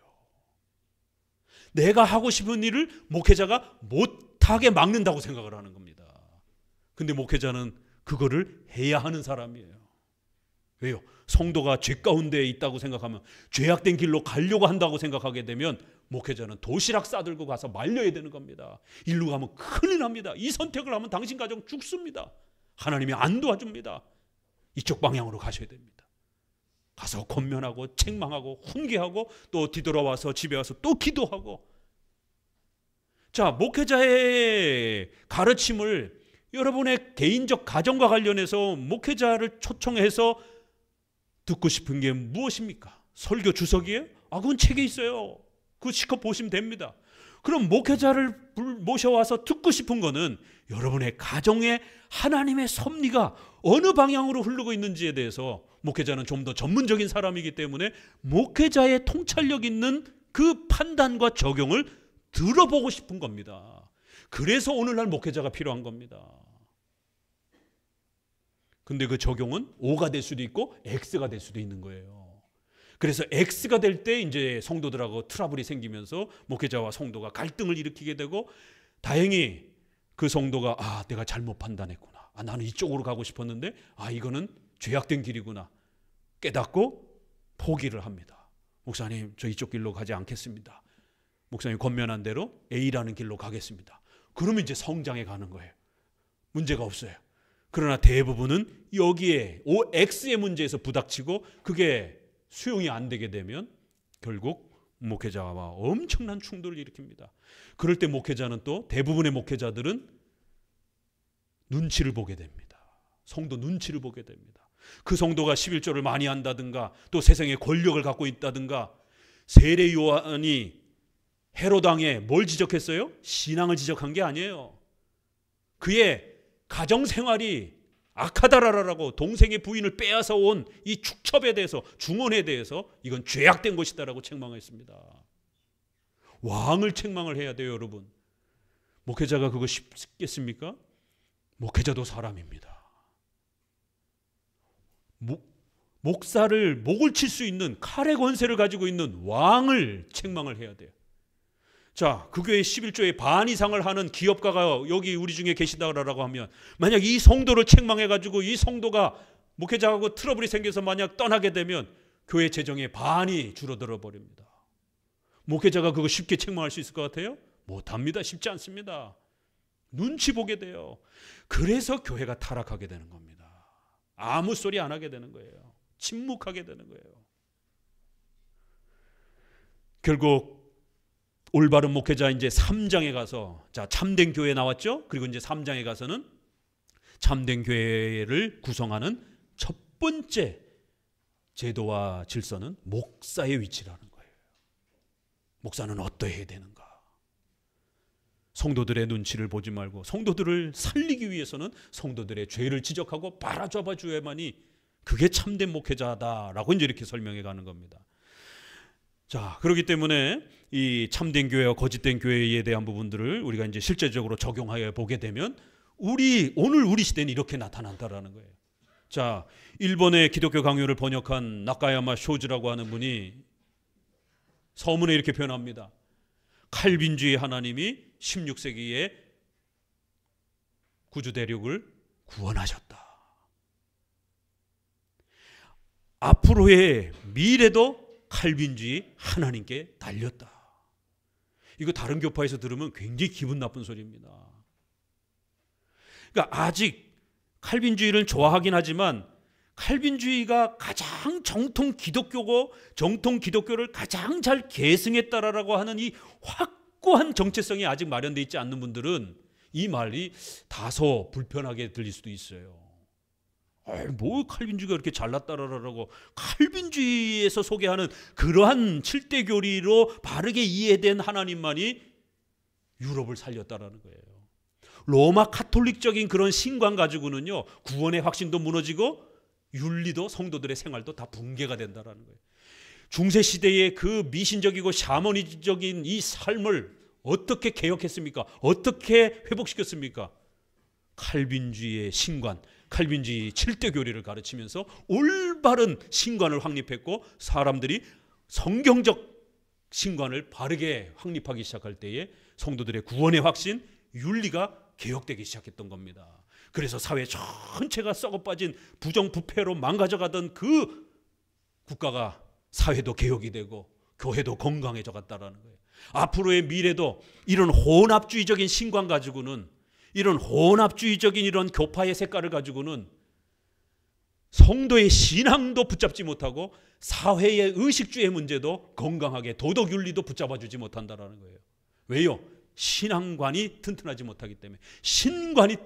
내가 하고 싶은 일을 목회자가 못하게 막는다고 생각을 하는 겁니다. 근데 목회자는 그거를 해야 하는 사람이에요. 왜요? 성도가 죄 가운데 있다고 생각하면 죄악된 길로 가려고 한다고 생각하게 되면 목회자는 도시락 싸들고 가서 말려야 되는 겁니다. 일로 가면 큰일 납니다. 이 선택을 하면 당신 가정 죽습니다. 하나님이 안 도와줍니다. 이쪽 방향으로 가셔야 됩니다. 가서 권면하고 책망하고 훈계하고 또 뒤돌아와서 집에 와서 또 기도하고. 자, 목회자의 가르침을 여러분의 개인적 가정과 관련해서 목회자를 초청해서 듣고 싶은 게 무엇입니까? 설교 주석이에요? 그건 책에 있어요. 그거 실컷 보시면 됩니다. 그럼 목회자를 모셔와서 듣고 싶은 거는 여러분의 가정에 하나님의 섭리가 어느 방향으로 흐르고 있는지에 대해서, 목회자는 좀 더 전문적인 사람이기 때문에 목회자의 통찰력 있는 그 판단과 적용을 들어보고 싶은 겁니다. 그래서 오늘날 목회자가 필요한 겁니다. 근데 그 적용은 O가 될 수도 있고 X가 될 수도 있는 거예요. 그래서 X가 될 때 이제 성도들하고 트러블이 생기면서 목회자와 성도가 갈등을 일으키게 되고, 다행히 그 성도가 내가 잘못 판단했구나. 나는 이쪽으로 가고 싶었는데 이거는 죄악된 길이구나. 깨닫고 포기를 합니다. 목사님, 저 이쪽 길로 가지 않겠습니다. 목사님 권면한 대로 A라는 길로 가겠습니다. 그러면 이제 성장해 가는 거예요. 문제가 없어요. 그러나 대부분은 여기에 X의 문제에서 부닥치고 그게 수용이 안 되게 되면 결국 목회자와 엄청난 충돌을 일으킵니다. 그럴 때 목회자는, 또 대부분의 목회자들은 눈치를 보게 됩니다. 성도 눈치를 보게 됩니다. 그 성도가 11조를 많이 한다든가 또 세상에 권력을 갖고 있다든가. 세례 요한이 헤로당에 뭘 지적했어요? 신앙을 지적한 게 아니에요. 그의 가정생활이 악하다라고 동생의 부인을 빼앗아 온 이 축첩에 대해서, 중언에 대해서 이건 죄악된 것이다라고 책망했습니다. 왕을 책망을 해야 돼요, 여러분. 목회자가 그거 쉽겠습니까? 목회자도 사람입니다. 목사를 목을 칠 수 있는 칼의 권세를 가지고 있는 왕을 책망을 해야 돼요. 자, 그 교회 11조의 반 이상을 하는 기업가가 여기 우리 중에 계시다라고 하면, 만약 이 성도를 책망해가지고 이 성도가 목회자하고 트러블이 생겨서 만약 떠나게 되면 교회 재정의 반이 줄어들어 버립니다. 목회자가 그거 쉽게 책망할 수 있을 것 같아요? 못합니다. 쉽지 않습니다. 눈치 보게 돼요. 그래서 교회가 타락하게 되는 겁니다. 아무 소리 안 하게 되는 거예요. 침묵하게 되는 거예요. 결국 올바른 목회자 이제 3장에 가서, 자, 참된 교회 나왔죠? 그리고 이제 3장에 가서는 참된 교회를 구성하는 첫 번째 제도와 질서는 목사의 위치라는 거예요. 목사는 어떠해야 되는가? 성도들의 눈치를 보지 말고 성도들을 살리기 위해서는 성도들의 죄를 지적하고 바라잡아 줘야만이 그게 참된 목회자다라고 이제 이렇게 설명해 가는 겁니다. 자, 그렇기 때문에 이 참된 교회와 거짓된 교회에 대한 부분들을 우리가 이제 실제적으로 적용하여 보게 되면 오늘 우리 시대는 이렇게 나타난다라는 거예요. 자, 일본의 기독교 강요를 번역한 나카야마 쇼즈라고 하는 분이 서문에 이렇게 표현합니다. 칼빈주의 하나님이 16세기에 구주 대륙을 구원하셨다. 앞으로의 미래도 칼빈주의 하나님께 달렸다. 이거 다른 교파에서 들으면 굉장히 기분 나쁜 소리입니다. 그러니까 아직 칼빈주의를 좋아하긴 하지만 칼빈주의가 가장 정통 기독교고 정통 기독교를 가장 잘 계승했다라고 하는 이 확고한 정체성이 아직 마련되어 있지 않는 분들은 이 말이 다소 불편하게 들릴 수도 있어요. 뭐 칼빈주의가 그렇게 잘났다라고. 칼빈주의에서 소개하는 그러한 7대 교리로 바르게 이해된 하나님만이 유럽을 살렸다라는 거예요. 로마 카톨릭적인 그런 신관 가지고는요, 구원의 확신도 무너지고 윤리도 성도들의 생활도 다 붕괴가 된다라는 거예요. 중세 시대의 그 미신적이고 샤머니적인 이 삶을 어떻게 개혁했습니까? 어떻게 회복시켰습니까? 칼빈주의의 신관, 칼빈주의 7대 교리를 가르치면서 올바른 신관을 확립했고, 사람들이 성경적 신관을 바르게 확립하기 시작할 때에 성도들의 구원의 확신, 윤리가 개혁되기 시작했던 겁니다. 그래서 사회 전체가 썩어빠진 부정부패로 망가져가던 그 국가가, 사회도 개혁이 되고 교회도 건강해져 갔다라는 거예요. 앞으로의 미래도 이런 혼합주의적인 신관 가지고는, 이런 혼합주의적인 이런 교파의 색깔을 가지고는 성도의 신앙도 붙잡지 못하고 사회의 의식주의 문제도 건강하게 도덕윤리도 붙잡아주지 못한다는 거예요. 왜요? 신앙관이 튼튼하지 못하기 때문에, 신관이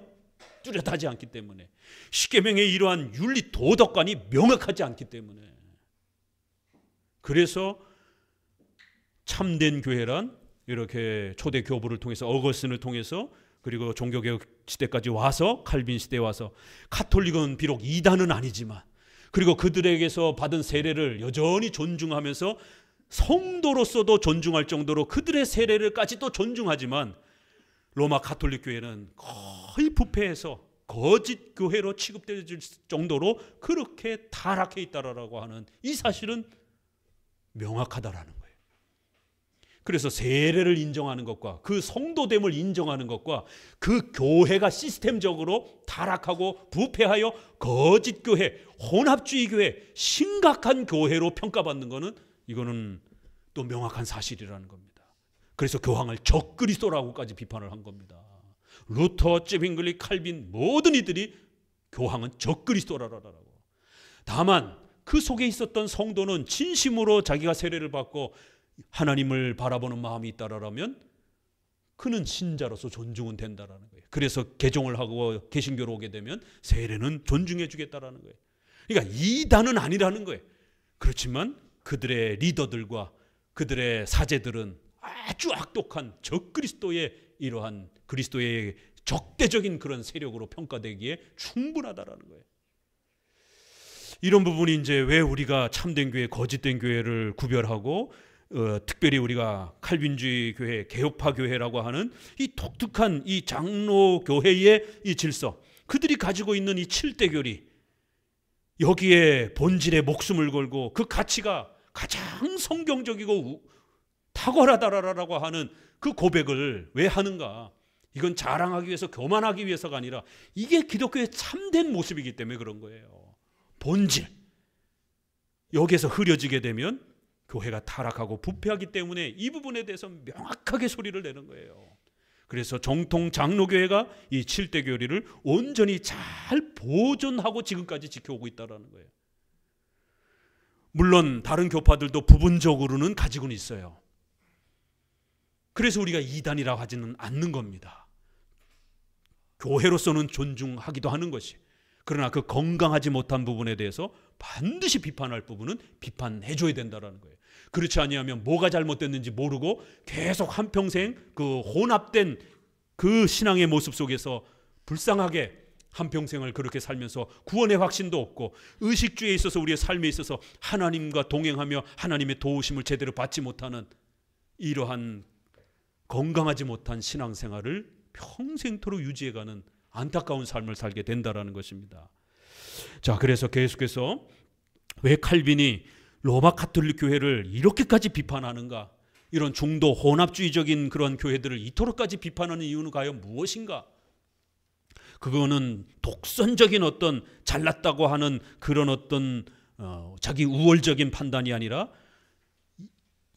뚜렷하지 않기 때문에, 십계명의 이러한 윤리 도덕관이 명확하지 않기 때문에. 그래서 참된 교회란 이렇게 초대 교부를 통해서, 어거스틴을 통해서, 그리고 종교개혁 시대까지 와서, 칼빈 시대에 와서, 가톨릭은 비록 이단은 아니지만, 그리고 그들에게서 받은 세례를 여전히 존중하면서 성도로서도 존중할 정도로 그들의 세례를까지도 존중하지만, 로마 가톨릭 교회는 거의 부패해서 거짓 교회로 취급될 정도로 그렇게 타락해 있다라고 하는 이 사실은 명확하다라는 거예요. 그래서 세례를 인정하는 것과 그 성도됨을 인정하는 것과 그 교회가 시스템적으로 타락하고 부패하여 거짓 교회, 혼합주의 교회, 심각한 교회로 평가받는 것은, 이거는 또 명확한 사실이라는 겁니다. 그래서 교황을 적그리스도라고까지 비판을 한 겁니다. 루터, 쯔빙글리, 칼빈 모든 이들이 교황은 적그리스도라고. 다만 그 속에 있었던 성도는 진심으로 자기가 세례를 받고 하나님을 바라보는 마음이 있다라면 그는 신자로서 존중은 된다라는 거예요. 그래서 개종을 하고 개신교로 오게 되면 세례는 존중해 주겠다라는 거예요. 그러니까 이단은 아니라는 거예요. 그렇지만 그들의 리더들과 그들의 사제들은 아주 악독한 적그리스도의 이러한 그리스도의 적대적인 그런 세력으로 평가되기에 충분하다라는 거예요. 이런 부분이 이제 왜 우리가 참된 교회, 거짓된 교회를 구별하고 특별히 우리가 칼빈주의 교회, 개혁파 교회라고 하는 이 독특한 이 장로 교회의 이 질서, 그들이 가지고 있는 이 7대 교리, 여기에 본질에 목숨을 걸고 그 가치가 가장 성경적이고 탁월하다라고 하는 그 고백을 왜 하는가? 이건 자랑하기 위해서, 교만하기 위해서가 아니라 이게 기독교의 참된 모습이기 때문에 그런 거예요. 본질, 여기에서 흐려지게 되면 교회가 타락하고 부패하기 때문에 이 부분에 대해서 명확하게 소리를 내는 거예요. 그래서 정통 장로교회가 이 7대 교리를 온전히 잘 보존하고 지금까지 지켜오고 있다는 거예요. 물론 다른 교파들도 부분적으로는 가지고는 있어요. 그래서 우리가 이단이라고 하지는 않는 겁니다. 교회로서는 존중하기도 하는 것이, 그러나 그 건강하지 못한 부분에 대해서 반드시 비판할 부분은 비판해 줘야 된다는 거예요. 그렇지 아니하면 뭐가 잘못됐는지 모르고 계속 한평생 그 혼합된 그 신앙의 모습 속에서 불쌍하게 한평생을 그렇게 살면서 구원의 확신도 없고 의식주의에 있어서 우리의 삶에 있어서 하나님과 동행하며 하나님의 도우심을 제대로 받지 못하는 이러한 건강하지 못한 신앙생활을 평생토록 유지해가는 안타까운 삶을 살게 된다라는 것입니다. 자, 그래서 계속해서 왜 칼빈이 로마 가톨릭 교회를 이렇게까지 비판하는가? 이런 중도 혼합주의적인 그런 교회들을 이토록까지 비판하는 이유는 과연 무엇인가? 그거는 독선적인 어떤 잘났다고 하는 그런 어떤 자기 우월적인 판단이 아니라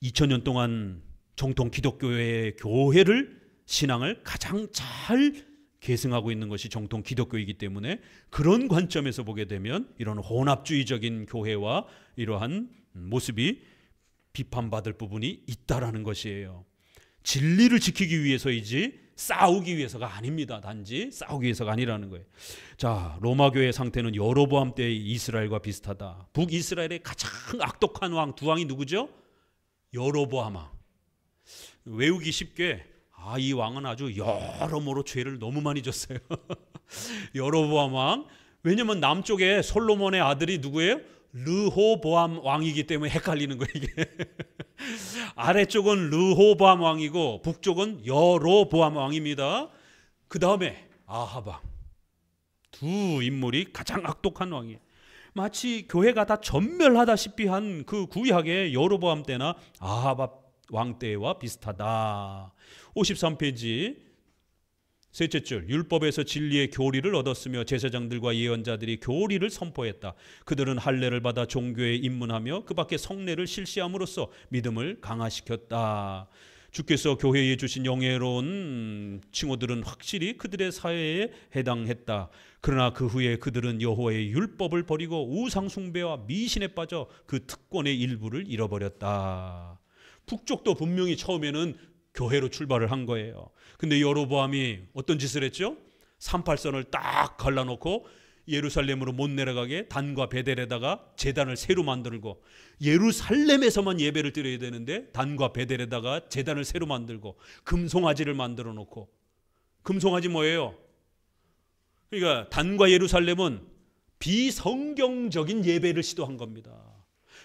2000년 동안 정통 기독교의 교회를, 신앙을 가장 잘 계승하고 있는 것이 정통 기독교이기 때문에 그런 관점에서 보게 되면 이런 혼합주의적인 교회와 이러한 모습이 비판받을 부분이 있다라는 것이에요. 진리를 지키기 위해서이지 싸우기 위해서가 아닙니다. 단지 싸우기 위해서가 아니라는 거예요. 자, 로마 교회의 상태는 여로보암 때의 이스라엘과 비슷하다. 북이스라엘의 가장 악독한 왕 두 왕이 누구죠? 여로보암 왕. 외우기 쉽게 이 왕은 아주 여러모로 죄를 너무 많이 졌어요. 여로보암 왕. 왜냐면 남쪽에 솔로몬의 아들이 누구예요? 르호보암 왕이기 때문에 헷갈리는 거예요, 이게. 아래쪽은 르호보암 왕이고 북쪽은 여로보암 왕입니다. 그 다음에 아합 왕. 두 인물이 가장 악독한 왕이에요. 마치 교회가 다 전멸하다시피 한 그 구약의 여로보암 때나 아합 왕 때와 비슷하다. 53페이지 셋째 줄, 율법에서 진리의 교리를 얻었으며 제사장들과 예언자들이 교리를 선포했다. 그들은 할례를 받아 종교에 입문하며 그 밖에 성례를 실시함으로써 믿음을 강화시켰다. 주께서 교회에 주신 영예로운 칭호들은 확실히 그들의 사회에 해당했다. 그러나 그 후에 그들은 여호와의 율법을 버리고 우상 숭배와 미신에 빠져 그 특권의 일부를 잃어버렸다. 북쪽도 분명히 처음에는 교회로 출발을 한 거예요. 근데 여로보암이 어떤 짓을 했죠? 38선을 딱 갈라놓고 예루살렘으로 못 내려가게 단과 베델에다가 제단을 새로 만들고, 예루살렘에서만 예배를 드려야 되는데 단과 베델에다가 제단을 새로 만들고, 금송아지를 만들어 놓고. 금송아지 뭐예요? 그러니까 단과 예루살렘은 비성경적인 예배를 시도한 겁니다.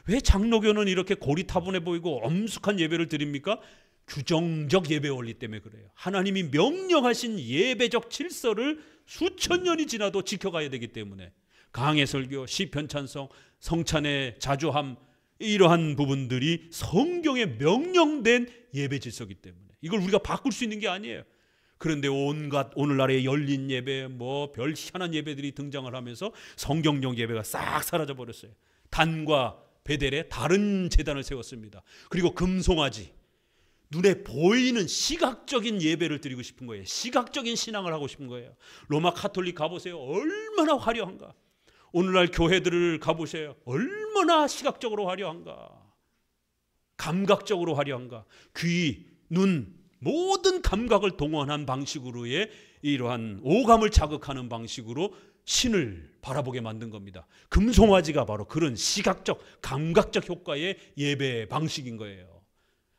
왜 장로교는 이렇게 고리타분해 보이고 엄숙한 예배를 드립니까? 규정적 예배 원리 때문에 그래요. 하나님이 명령하신 예배적 질서를 수천 년이 지나도 지켜가야 되기 때문에, 강해 설교, 시편 찬송, 성찬의 자주함, 이러한 부분들이 성경에 명령된 예배 질서이기 때문에 이걸 우리가 바꿀 수 있는 게 아니에요. 그런데 온갖 오늘날의 열린 예배, 뭐 별 희한한 예배들이 등장을 하면서 성경적 예배가 싹 사라져 버렸어요. 단과 베델에 다른 제단을 세웠습니다. 그리고 금송아지, 눈에 보이는 시각적인 예배를 드리고 싶은 거예요. 시각적인 신앙을 하고 싶은 거예요. 로마 카톨릭 가보세요. 얼마나 화려한가. 오늘날 교회들을 가보세요. 얼마나 시각적으로 화려한가. 감각적으로 화려한가. 귀, 눈, 모든 감각을 동원한 방식으로의 이러한 오감을 자극하는 방식으로 신을 바라보게 만든 겁니다. 금송아지가 바로 그런 시각적, 감각적 효과의 예배 방식인 거예요.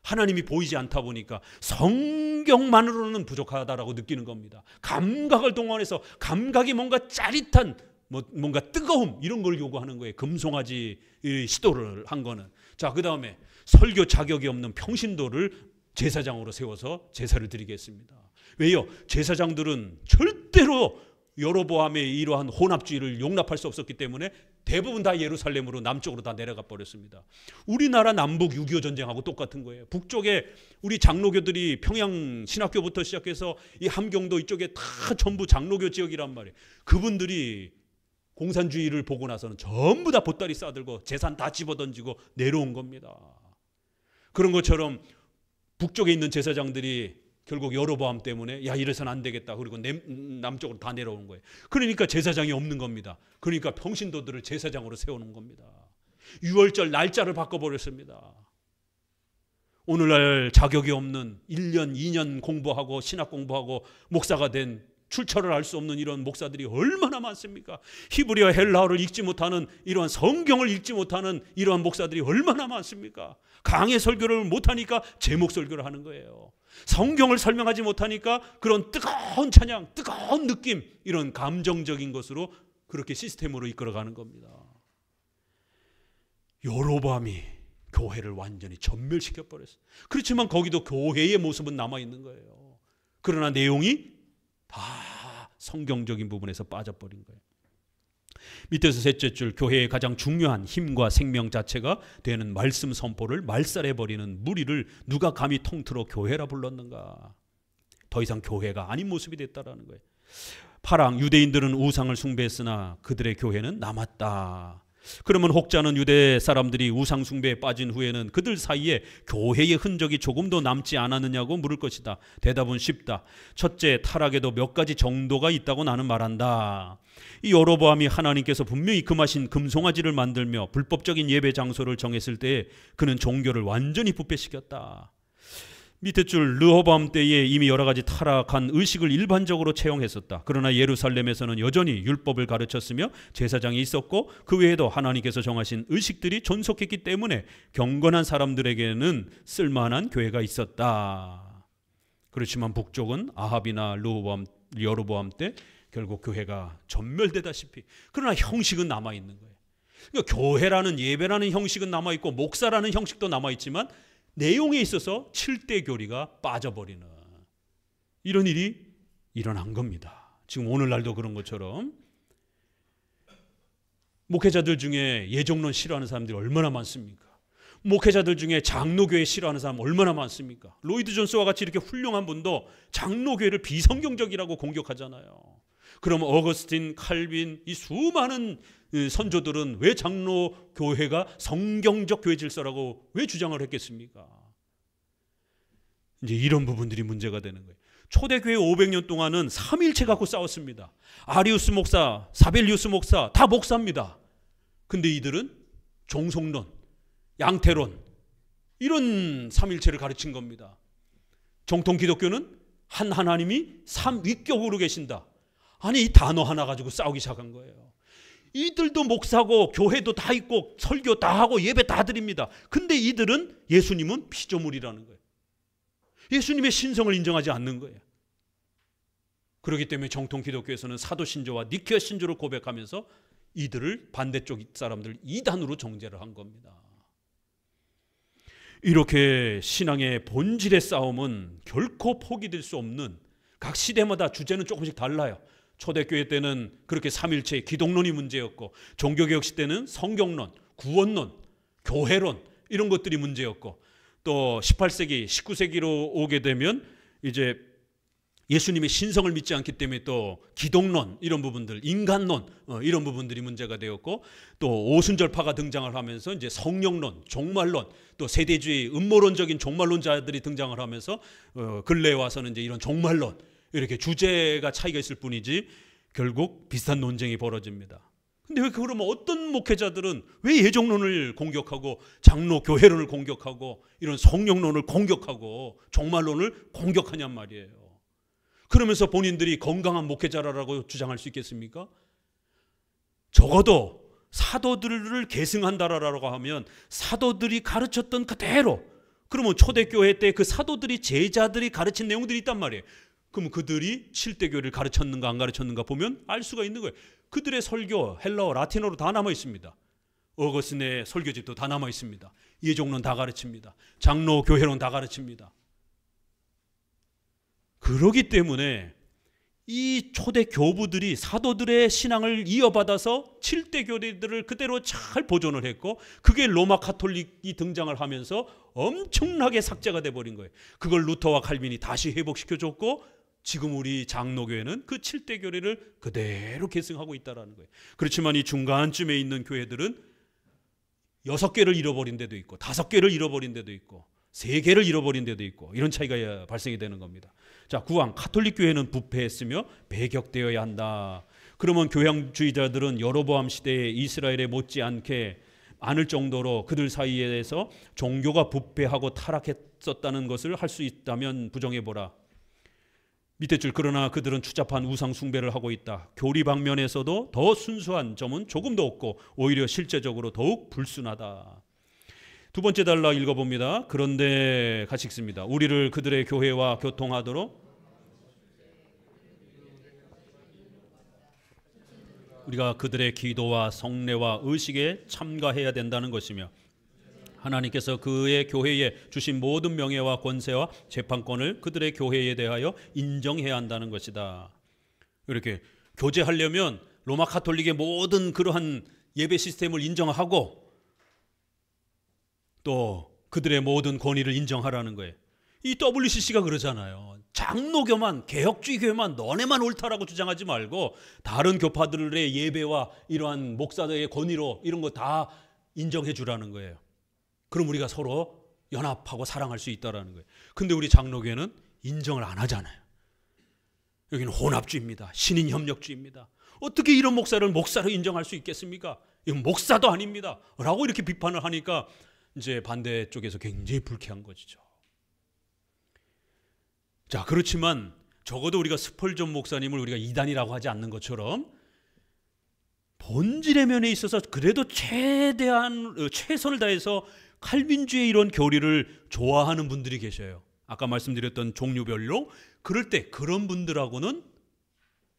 하나님이 보이지 않다 보니까 성경만으로는 부족하다라고 느끼는 겁니다. 감각을 동원해서 감각이 뭔가 짜릿한, 뭔가 뜨거움, 이런 걸 요구하는 거예요. 금송아지 시도를 한 거는. 자, 그 다음에 설교 자격이 없는 평신도를 제사장으로 세워서 제사를 드리겠습니다. 왜요? 제사장들은 절대로 여로보암의 이러한 혼합주의를 용납할 수 없었기 때문에 대부분 다 예루살렘으로, 남쪽으로 다 내려가 버렸습니다. 우리나라 남북 6.25 전쟁하고 똑같은 거예요. 북쪽에 우리 장로교들이 평양 신학교부터 시작해서 이 함경도 이쪽에 다 전부 장로교 지역이란 말이에요. 그분들이 공산주의를 보고 나서는 전부 다 보따리 싸들고 재산 다 집어던지고 내려온 겁니다. 그런 것처럼 북쪽에 있는 제사장들이 결국 여로보암 때문에 야, 이래서는 안 되겠다. 그리고 남쪽으로 다 내려오는 거예요. 그러니까 제사장이 없는 겁니다. 그러니까 평신도들을 제사장으로 세우는 겁니다. 유월절 날짜를 바꿔버렸습니다. 오늘날 자격이 없는 1년, 2년 공부하고 신학 공부하고 목사가 된, 출처를 알 수 없는 이런 목사들이 얼마나 많습니까? 히브리어 헬라어를 읽지 못하는, 이러한 성경을 읽지 못하는 이러한 목사들이 얼마나 많습니까? 강해 설교를 못하니까 제목 설교를 하는 거예요. 성경을 설명하지 못하니까 그런 뜨거운 찬양, 뜨거운 느낌, 이런 감정적인 것으로 그렇게 시스템으로 이끌어가는 겁니다. 여로보암이 교회를 완전히 전멸시켜버렸어요. 그렇지만 거기도 교회의 모습은 남아있는 거예요. 그러나 내용이 다 성경적인 부분에서 빠져버린 거예요. 밑에서 셋째 줄, 교회의 가장 중요한 힘과 생명 자체가 되는 말씀 선포를 말살해버리는 무리를 누가 감히 통틀어 교회라 불렀는가. 더 이상 교회가 아닌 모습이 됐다라는 거예요. 8항, 유대인들은 우상을 숭배했으나 그들의 교회는 남았다. 그러면 혹자는 유대 사람들이 우상 숭배에 빠진 후에는 그들 사이에 교회의 흔적이 조금도 남지 않았느냐고 물을 것이다. 대답은 쉽다. 첫째, 타락에도 몇 가지 정도가 있다고 나는 말한다. 이 여로보암이 하나님께서 분명히 금하신 금송아지를 만들며 불법적인 예배 장소를 정했을 때에 그는 종교를 완전히 부패시켰다. 밑에 줄, 르호보암 때에 이미 여러 가지 타락한 의식을 일반적으로 채용했었다. 그러나 예루살렘에서는 여전히 율법을 가르쳤으며 제사장이 있었고 그 외에도 하나님께서 정하신 의식들이 존속했기 때문에 경건한 사람들에게는 쓸만한 교회가 있었다. 그렇지만 북쪽은 아합이나 여로보암 때 결국 교회가 전멸되다시피, 그러나 형식은 남아있는 거예요. 그러니까 교회라는, 예배라는 형식은 남아있고 목사라는 형식도 남아있지만 내용에 있어서 7대 교리가 빠져버리는 이런 일이 일어난 겁니다. 지금 오늘날도 그런 것처럼 목회자들 중에 예정론 싫어하는 사람들이 얼마나 많습니까? 목회자들 중에 장로교회 싫어하는 사람 얼마나 많습니까? 로이드 존스와 같이 이렇게 훌륭한 분도 장로교회를 비성경적이라고 공격하잖아요. 그럼 어거스틴, 칼빈, 이 수많은 선조들은 왜 장로교회가 성경적 교회 질서라고 왜 주장을 했겠습니까? 이제 이런 부분들이 문제가 되는 거예요. 초대교회 500년 동안은 삼위일체 갖고 싸웠습니다. 아리우스 목사, 사벨리우스 목사 다 목사입니다. 근데 이들은 종속론, 양태론 이런 삼위일체를 가르친 겁니다. 정통 기독교는 한 하나님이 삼위격으로 계신다. 아니 이 단어 하나 가지고 싸우기 시작한 거예요. 이들도 목사고 교회도 다 있고 설교 다 하고 예배 다 드립니다. 근데 이들은 예수님은 피조물이라는 거예요. 예수님의 신성을 인정하지 않는 거예요. 그렇기 때문에 정통 기독교에서는 사도 신조와 니케아 신조를 고백하면서 이들을 반대쪽 사람들 이단으로 정죄를 한 겁니다. 이렇게 신앙의 본질의 싸움은 결코 포기될 수 없는, 각 시대마다 주제는 조금씩 달라요. 초대교회 때는 그렇게 삼일체의 기독론이 문제였고, 종교개혁 시대는 성경론, 구원론, 교회론 이런 것들이 문제였고, 또 18세기, 19세기로 오게 되면 이제 예수님의 신성을 믿지 않기 때문에 또 기독론 이런 부분들, 인간론 이런 부분들이 문제가 되었고, 또 오순절파가 등장을 하면서 이제 성령론, 종말론, 또 세대주의 음모론적인 종말론자들이 등장을 하면서 근래에 와서는 이제 이런 종말론, 이렇게 주제가 차이가 있을 뿐이지 결국 비슷한 논쟁이 벌어집니다. 근데 왜 그러면 어떤 목회자들은 왜 예정론을 공격하고 장로 교회론을 공격하고 이런 성령론을 공격하고 종말론을 공격하냔 말이에요. 그러면서 본인들이 건강한 목회자라고 주장할 수 있겠습니까? 적어도 사도들을 계승한다라고 하면 사도들이 가르쳤던 그대로, 그러면 초대교회 때 그 사도들이 제자들이 가르친 내용들이 있단 말이에요. 그럼 그들이 7대 교회를 가르쳤는가 안 가르쳤는가 보면 알 수가 있는 거예요. 그들의 설교 헬라어 라틴어로 다 남아 있습니다. 어거스틴의 설교집도 다 남아 있습니다. 예종론 다 가르칩니다. 장로 교회론 다 가르칩니다. 그러기 때문에 이 초대 교부들이 사도들의 신앙을 이어받아서 7대 교리들을 그대로 잘 보존을 했고, 그게 로마 카톨릭이 등장을 하면서 엄청나게 삭제가 돼버린 거예요. 그걸 루터와 칼빈이 다시 회복시켜줬고, 지금 우리 장로교회는 그 7대 교리를 그대로 계승하고 있다는 거예요. 그렇지만 이 중간쯤에 있는 교회들은 6개를 잃어버린 데도 있고 5개를 잃어버린 데도 있고 3개를 잃어버린 데도 있고, 이런 차이가 발생이 되는 겁니다. 자, 9항 카톨릭 교회는 부패했으며 배격되어야 한다. 그러면 교양주의자들은 여로보암 시대에 이스라엘에 못지않게 많을 정도로 그들 사이에서 종교가 부패하고 타락했었다는 것을 할 수 있다면 부정해보라. 밑에 줄, 그러나 그들은 추잡한 우상 숭배를 하고 있다. 교리 방면에서도 더 순수한 점은 조금도 없고 오히려 실제적으로 더욱 불순하다. 두 번째 단락 읽어봅니다. 그런데 같이 읽습니다. 우리를 그들의 교회와 교통하도록 우리가 그들의 기도와 성례와 의식에 참가해야 된다는 것이며, 하나님께서 그의 교회에 주신 모든 명예와 권세와 재판권을 그들의 교회에 대하여 인정해야 한다는 것이다. 이렇게 교제하려면 로마 카톨릭의 모든 그러한 예배 시스템을 인정하고 또 그들의 모든 권위를 인정하라는 거예요. 이 WCC가 그러잖아요. 장로교만, 개혁주의 교회만 너네만 옳다라고 주장하지 말고 다른 교파들의 예배와 이러한 목사들의 권위로 이런 거 다 인정해 주라는 거예요. 그럼 우리가 서로 연합하고 사랑할 수 있다라는 거예요. 근데 우리 장로교회는 인정을 안 하잖아요. 여기는 혼합주의입니다. 신인협력주의입니다. 어떻게 이런 목사를 목사로 인정할 수 있겠습니까? 이건 목사도 아닙니다 라고 이렇게 비판을 하니까 이제 반대쪽에서 굉장히 불쾌한 것이죠. 자, 그렇지만 적어도 우리가 스펄전 목사님을 우리가 이단이라고 하지 않는 것처럼 본질의 면에 있어서 그래도 최선을 다해서 칼빈주의 이런 교리를 좋아하는 분들이 계셔요. 아까 말씀드렸던 종류별로. 그럴 때 그런 분들하고는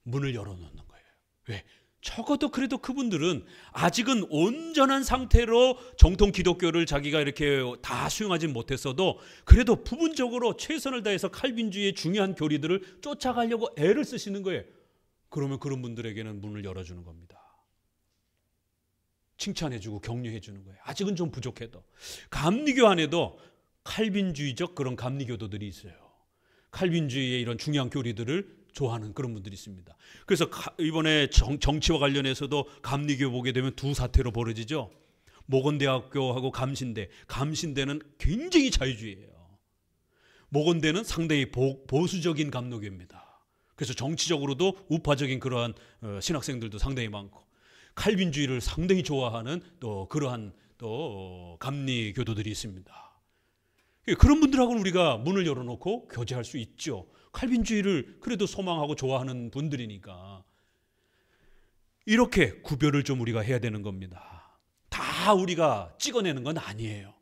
문을 열어놓는 거예요. 왜? 적어도 그래도 그분들은 아직은 온전한 상태로 정통 기독교를 자기가 이렇게 다 수용하진 못했어도 그래도 부분적으로 최선을 다해서 칼빈주의의 중요한 교리들을 쫓아가려고 애를 쓰시는 거예요. 그러면 그런 분들에게는 문을 열어주는 겁니다. 칭찬해주고 격려해주는 거예요. 아직은 좀 부족해도. 감리교 안에도 칼빈주의적 그런 감리교도들이 있어요. 칼빈주의의 이런 중요한 교리들을 좋아하는 그런 분들이 있습니다. 그래서 이번에 정치와 관련해서도 감리교 보게 되면 두 사태로 벌어지죠. 모건대학교하고 감신대. 감신대는 굉장히 자유주의예요. 모건대는 상당히 보수적인 감로교입니다. 그래서 정치적으로도 우파적인 그러한 신학생들도 상당히 많고, 칼빈주의를 상당히 좋아하는 또 그러한 또 감리 교도들이 있습니다. 그런 분들하고는 우리가 문을 열어놓고 교제할 수 있죠. 칼빈주의를 그래도 소망하고 좋아하는 분들이니까. 이렇게 구별을 좀 우리가 해야 되는 겁니다. 다 우리가 찍어내는 건 아니에요.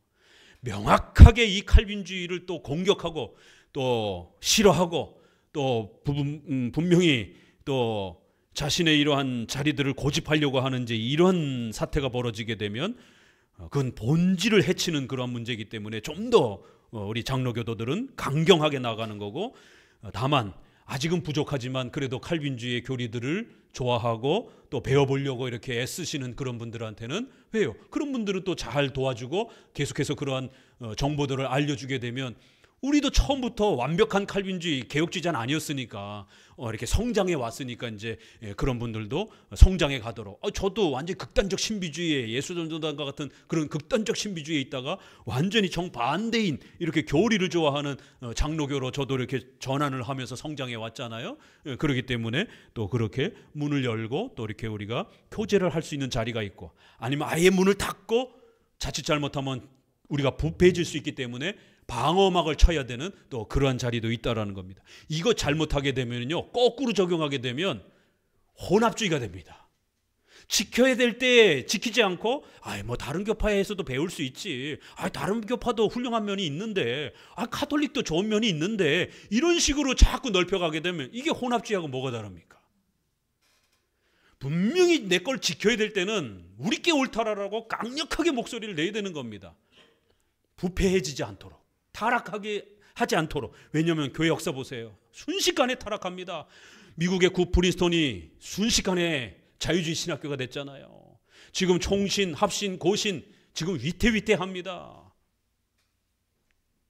명확하게 이 칼빈주의를 또 공격하고 또 싫어하고 또 분명히 또 자신의 이러한 자리들을 고집하려고 하는 이제 이런 사태가 벌어지게 되면 그건 본질을 해치는 그런 문제이기 때문에 좀 더 우리 장로교도들은 강경하게 나가는 거고, 다만 아직은 부족하지만 그래도 칼빈주의의 교리들을 좋아하고 또 배워보려고 이렇게 애쓰시는 그런 분들한테는 왜요? 그런 분들은 또 잘 도와주고 계속해서 그러한 정보들을 알려주게 되면, 우리도 처음부터 완벽한 칼빈주의 개혁주의자는 아니었으니까 이렇게 성장해 왔으니까 이제 그런 분들도 성장해 가도록, 저도 완전히 극단적 신비주의에 예수전도단과 같은 그런 극단적 신비주의에 있다가 완전히 정반대인 이렇게 교리를 좋아하는 장로교로 저도 이렇게 전환을 하면서 성장해 왔잖아요. 그렇기 때문에 또 그렇게 문을 열고 또 이렇게 우리가 교제를 할 수 있는 자리가 있고, 아니면 아예 문을 닫고 자칫 잘못하면 우리가 부패해질 수 있기 때문에 방어막을 쳐야 되는 또 그러한 자리도 있다라는 겁니다. 이거 잘못하게 되면요, 거꾸로 적용하게 되면 혼합주의가 됩니다. 지켜야 될 때 지키지 않고, 뭐 다른 교파에서도 배울 수 있지, 다른 교파도 훌륭한 면이 있는데, 카톨릭도 좋은 면이 있는데, 이런 식으로 자꾸 넓혀가게 되면 이게 혼합주의하고 뭐가 다릅니까? 분명히 내 걸 지켜야 될 때는 우리께 옳다라고 강력하게 목소리를 내야 되는 겁니다. 부패해지지 않도록, 타락하게 하지 않도록. 왜냐하면 교회 역사 보세요. 순식간에 타락합니다. 미국의 구 프린스턴이 순식간에 자유주의 신학교가 됐잖아요. 지금 총신, 합신, 고신 지금 위태위태합니다.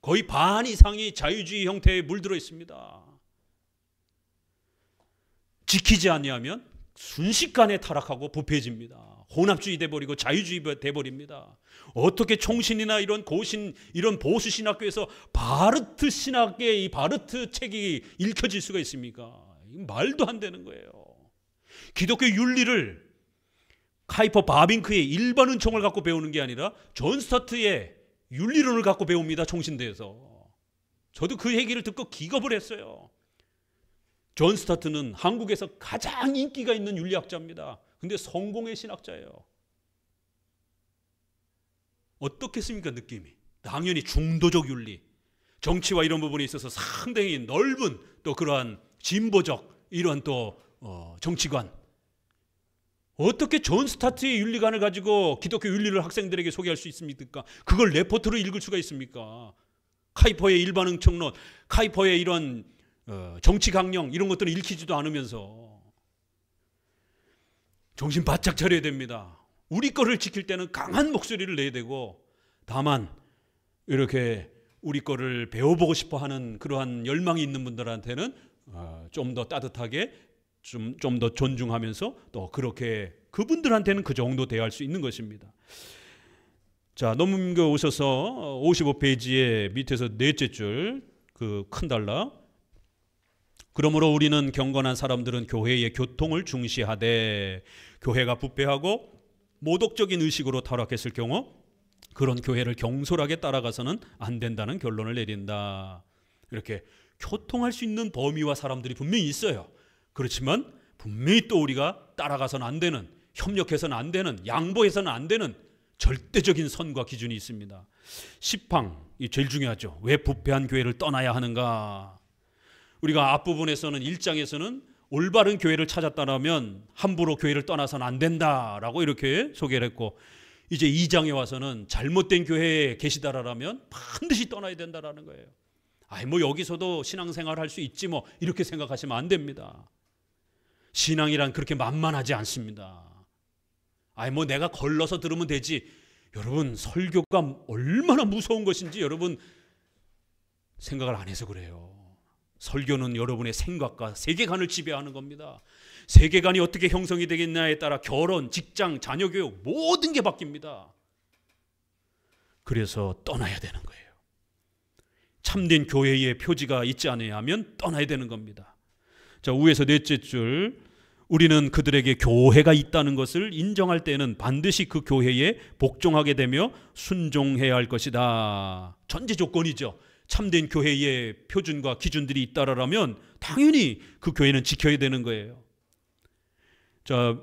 거의 반 이상이 자유주의 형태에 물들어 있습니다. 지키지 않냐면 순식간에 타락하고 부패해집니다. 혼합주의 돼버리고 자유주의 돼버립니다. 어떻게 총신이나 이런 고신, 이런 보수 신학교에서 바르트 신학의 이 바르트 책이 읽혀질 수가 있습니까? 말도 안 되는 거예요. 기독교 윤리를 카이퍼 바빙크의 일반 은총을 갖고 배우는 게 아니라 존 스타트의 윤리론을 갖고 배웁니다. 총신대에서. 저도 그 얘기를 듣고 기겁을 했어요. 존 스타트는 한국에서 가장 인기가 있는 윤리학자입니다. 근데 성공의 신학자예요. 어떻겠습니까, 느낌이? 당연히 중도적 윤리, 정치와 이런 부분에 있어서 상당히 넓은 또 그러한 진보적 이런 또 정치관. 어떻게 존 스타트의 윤리관을 가지고 기독교 윤리를 학생들에게 소개할 수 있습니까? 그걸 레포트로 읽을 수가 있습니까? 카이퍼의 일반응청론, 카이퍼의 이런 정치 강령 이런 것들을 읽히지도 않으면서 정신 바짝 차려야 됩니다. 우리 거를 지킬 때는 강한 목소리를 내야 되고, 다만 이렇게 우리 거를 배워보고 싶어하는 그러한 열망이 있는 분들한테는 좀 더 따뜻하게 좀 더 존중하면서 또 그렇게 그분들한테는 그 정도 대할 수 있는 것입니다. 자, 넘겨 오셔서 55페이지의 밑에서 넷째 줄 그 큰 달라. 그러므로 우리는 경건한 사람들은 교회의 교통을 중시하되 교회가 부패하고 모독적인 의식으로 타락했을 경우 그런 교회를 경솔하게 따라가서는 안 된다는 결론을 내린다. 이렇게 교통할 수 있는 범위와 사람들이 분명히 있어요. 그렇지만 분명히 또 우리가 따라가서는 안 되는, 협력해서는 안 되는, 양보해서는 안 되는 절대적인 선과 기준이 있습니다. 10항이 제일 중요하죠. 왜 부패한 교회를 떠나야 하는가? 우리가 앞부분에서는 1장에서는 올바른 교회를 찾았다면 함부로 교회를 떠나서는 안 된다라고 이렇게 소개를 했고, 이제 2장에 와서는 잘못된 교회에 계시다라면 반드시 떠나야 된다라는 거예요. 뭐 여기서도 신앙생활 할 수 있지 뭐 이렇게 생각하시면 안 됩니다. 신앙이란 그렇게 만만하지 않습니다. 뭐 내가 걸러서 들으면 되지. 여러분, 설교가 얼마나 무서운 것인지 여러분 생각을 안 해서 그래요. 설교는 여러분의 생각과 세계관을 지배하는 겁니다. 세계관이 어떻게 형성이 되겠냐에 따라 결혼, 직장, 자녀교육 모든 게 바뀝니다. 그래서 떠나야 되는 거예요. 참된 교회의 표지가 있지 않으면 떠나야 되는 겁니다. 자, 위에서 넷째 줄, 우리는 그들에게 교회가 있다는 것을 인정할 때는 반드시 그 교회에 복종하게 되며 순종해야 할 것이다. 전제 조건이죠. 참된 교회의 표준과 기준들이 있다라면 당연히 그 교회는 지켜야 되는 거예요. 자,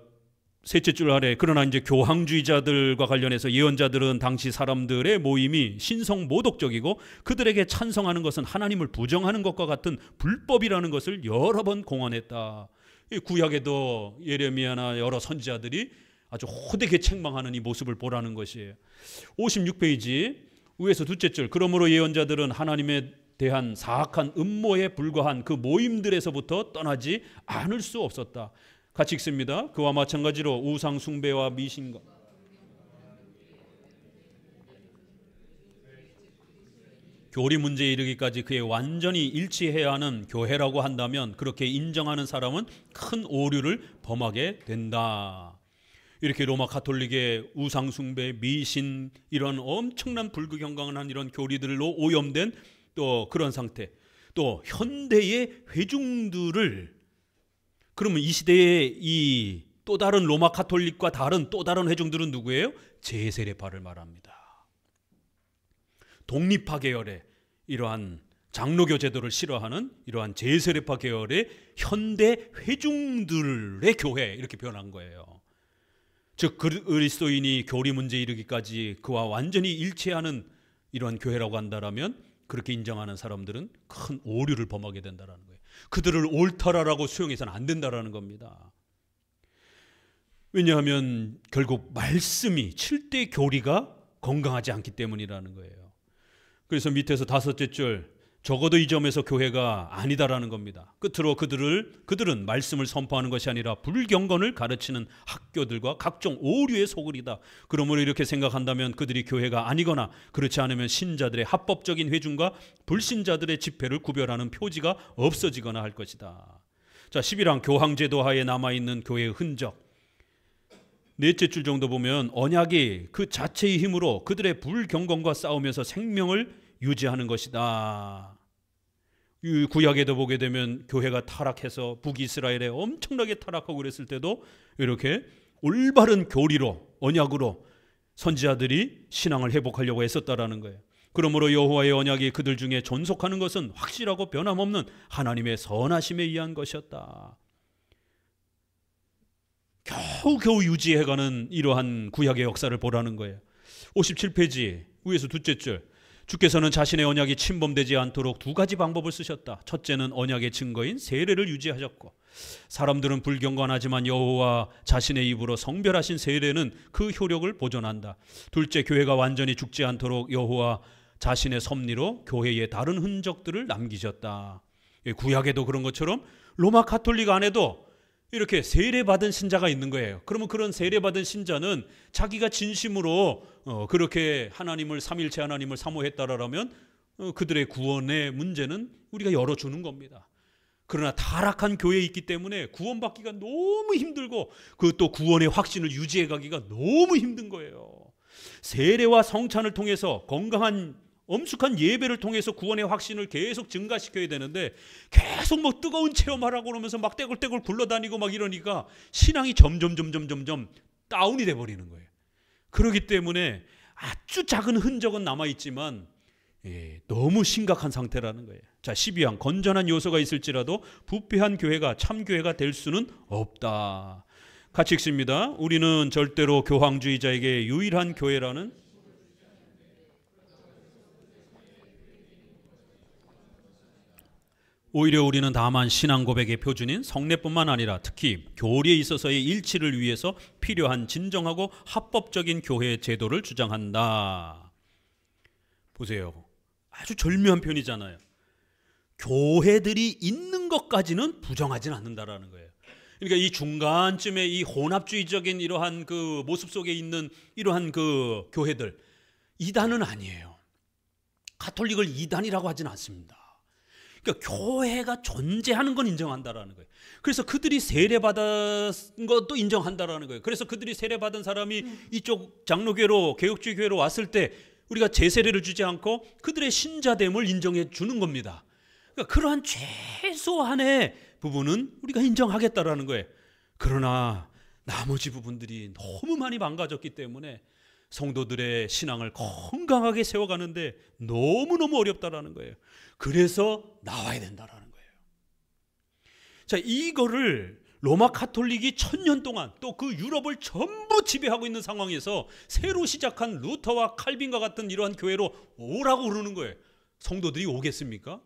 셋째 줄 아래, 그러나 이제 교황주의자들과 관련해서 예언자들은 당시 사람들의 모임이 신성 모독적이고 그들에게 찬성하는 것은 하나님을 부정하는 것과 같은 불법이라는 것을 여러 번 공언했다. 이 구약에도 예레미야나 여러 선지자들이 아주 호되게 책망하는 이 모습을 보라는 것이에요. 56페이지 위에서 둘째 줄, 그러므로 예언자들은 하나님에 대한 사악한 음모에 불과한 그 모임들에서부터 떠나지 않을 수 없었다. 같이 읽습니다. 그와 마찬가지로 우상 숭배와 미신과 교리 문제에 이르기까지 그에 완전히 일치해야 하는 교회라고 한다면 그렇게 인정하는 사람은 큰 오류를 범하게 된다. 이렇게 로마 가톨릭의 우상 숭배, 미신, 이런 엄청난 불구경강한 이런 교리들로 오염된 또 그런 상태, 또 현대의 회중들을, 그러면 이 시대의 이 또 다른 로마 가톨릭과 다른 또 다른 회중들은 누구예요? 제세례파를 말합니다. 독립파 계열의 이러한 장로교 제도를 싫어하는 이러한 제세례파 계열의 현대 회중들의 교회, 이렇게 표현한 거예요. 즉 그리스도인이 교리 문제에 이르기까지 그와 완전히 일치하는 이러한 교회라고 한다면 그렇게 인정하는 사람들은 큰 오류를 범하게 된다는 거예요. 그들을 옳다라고 수용해서는 안 된다는 겁니다. 왜냐하면 결국 말씀이 7대 교리가 건강하지 않기 때문이라는 거예요. 그래서 밑에서 다섯째 줄, 적어도 이 점에서 교회가 아니다라는 겁니다. 끝으로 그들은 말씀을 선포하는 것이 아니라 불경건을 가르치는 학교들과 각종 오류의 소굴이다. 그러므로 이렇게 생각한다면 그들이 교회가 아니거나 그렇지 않으면 신자들의 합법적인 회중과 불신자들의 집회를 구별하는 표지가 없어지거나 할 것이다. 자, 11항 교황제도 하에 남아있는 교회의 흔적. 넷째 줄 정도 보면 언약이 그 자체의 힘으로 그들의 불경건과 싸우면서 생명을 유지하는 것이다. 이 구약에도 보게 되면 교회가 타락해서 북이스라엘에 엄청나게 타락하고 그랬을 때도 이렇게 올바른 교리로, 언약으로 선지자들이 신앙을 회복하려고 애썼다라는 거예요. 그러므로 여호와의 언약이 그들 중에 존속하는 것은 확실하고 변함없는 하나님의 선하심에 의한 것이었다. 겨우겨우 유지해가는 이러한 구약의 역사를 보라는 거예요. 57페이지 위에서 둘째 줄, 주께서는 자신의 언약이 침범되지 않도록 두 가지 방법을 쓰셨다. 첫째는 언약의 증거인 세례를 유지하셨고, 사람들은 불경건하지만 여호와 자신의 입으로 성별하신 세례는 그 효력을 보존한다. 둘째, 교회가 완전히 죽지 않도록 여호와 자신의 섭리로 교회의 다른 흔적들을 남기셨다. 구약에도 그런 것처럼 로마 가톨릭 안에도 이렇게 세례받은 신자가 있는 거예요. 그러면 그런 세례받은 신자는 자기가 진심으로 그렇게 하나님을, 삼일체 하나님을 사모했다라면 그들의 구원의 문제는 우리가 열어주는 겁니다. 그러나 타락한 교회에 있기 때문에 구원받기가 너무 힘들고 그 또 구원의 확신을 유지해가기가 너무 힘든 거예요. 세례와 성찬을 통해서 건강한 엄숙한 예배를 통해서 구원의 확신을 계속 증가시켜야 되는데 계속 뭐 뜨거운 체험하라고 그러면서 막 떼굴떼굴 굴러다니고 막 이러니까 신앙이 점점 다운이 돼버리는 거예요. 그렇기 때문에 아주 작은 흔적은 남아있지만 너무 심각한 상태라는 거예요. 자, 12항 건전한 요소가 있을지라도 부패한 교회가 참교회가 될 수는 없다. 같이 읽습니다. 우리는 절대로 교황주의자에게 유일한 교회라는 오히려 우리는 다만 신앙 고백의 표준인 성례뿐만 아니라 특히 교리에 있어서의 일치를 위해서 필요한 진정하고 합법적인 교회 제도를 주장한다. 보세요. 아주 절묘한 표현이잖아요. 교회들이 있는 것까지는 부정하지는 않는다라는 거예요. 그러니까 이 중간쯤에 이 혼합주의적인 이러한 그 모습 속에 있는 이러한 그 교회들, 이단은 아니에요. 가톨릭을 이단이라고 하지는 않습니다. 그러니까 교회가 존재하는 건 인정한다라는 거예요. 그래서 그들이 세례받은 것도 인정한다라는 거예요. 그래서 그들이 세례받은 사람이 이쪽 장로교회로, 개혁주의 교회로 왔을 때 우리가 제세례를 주지 않고 그들의 신자됨을 인정해 주는 겁니다. 그러니까 그러한 최소한의 부분은 우리가 인정하겠다라는 거예요. 그러나 나머지 부분들이 너무 많이 망가졌기 때문에 성도들의 신앙을 건강하게 세워가는데 너무너무 어렵다라는 거예요. 그래서 나와야 된다라는 거예요. 자, 이거를 로마 카톨릭이 1000년 동안 또 그 유럽을 전부 지배하고 있는 상황에서 새로 시작한 루터와 칼빈과 같은 이러한 교회로 오라고 그러는 거예요. 성도들이 오겠습니까?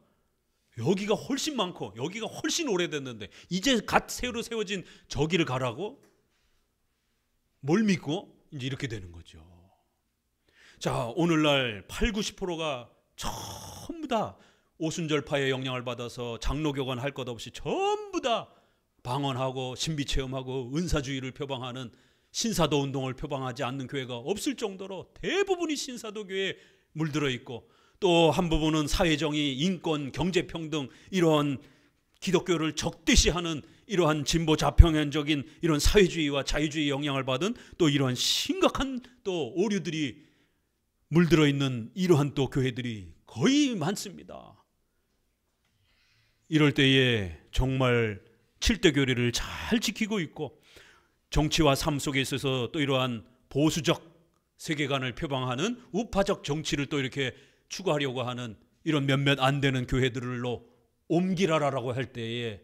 여기가 훨씬 많고 여기가 훨씬 오래됐는데 이제 갓 새로 세워진 저기를 가라고? 뭘 믿고? 이제 이렇게 되는 거죠. 자, 오늘날 80~90%가 전부 다 오순절파의 영향을 받아서 장로교관 할 것 없이 전부 다 방언하고 신비체험하고 은사주의를 표방하는 신사도 운동을 표방하지 않는 교회가 없을 정도로 대부분이 신사도교회에 물들어 있고, 또 한 부분은 사회정의, 인권, 경제평등 이러한 기독교를 적대시하는 이러한 진보 좌평연적인 이런 사회주의와 자유주의 영향을 받은 또 이러한 심각한 또 오류들이 물들어 있는 이러한 또 교회들이 거의 많습니다. 이럴 때에 정말 7대 교리를 잘 지키고 있고 정치와 삶 속에 있어서 또 이러한 보수적 세계관을 표방하는 우파적 정치를 또 이렇게 추구하려고 하는 이런 몇몇 안 되는 교회들로 옮기라라고 할 때에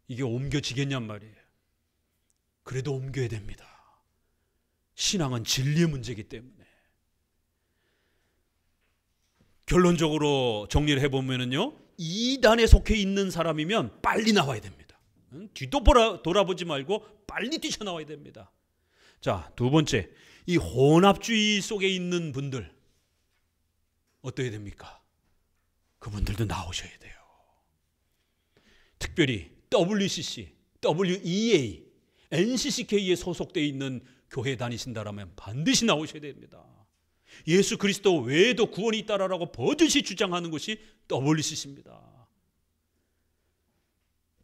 이게 옮겨지겠냔 말이에요. 그래도 옮겨야 됩니다. 신앙은 진리의 문제이기 때문에. 결론적으로 정리를 해보면요, 이단에 속해 있는 사람이면 빨리 나와야 됩니다. 뒤도 돌아보지 말고 빨리 뛰쳐나와야 됩니다. 자, 두 번째, 이 혼합주의 속에 있는 분들 어떻게 됩니까? 그분들도 나오셔야 돼요. 특별히 WCC, WEA, NCCK에 소속되어 있는 교회 다니신다라면 반드시 나오셔야 됩니다. 예수 그리스도 외에도 구원이 있다라고 버젓이 주장하는 것이 WCC입니다.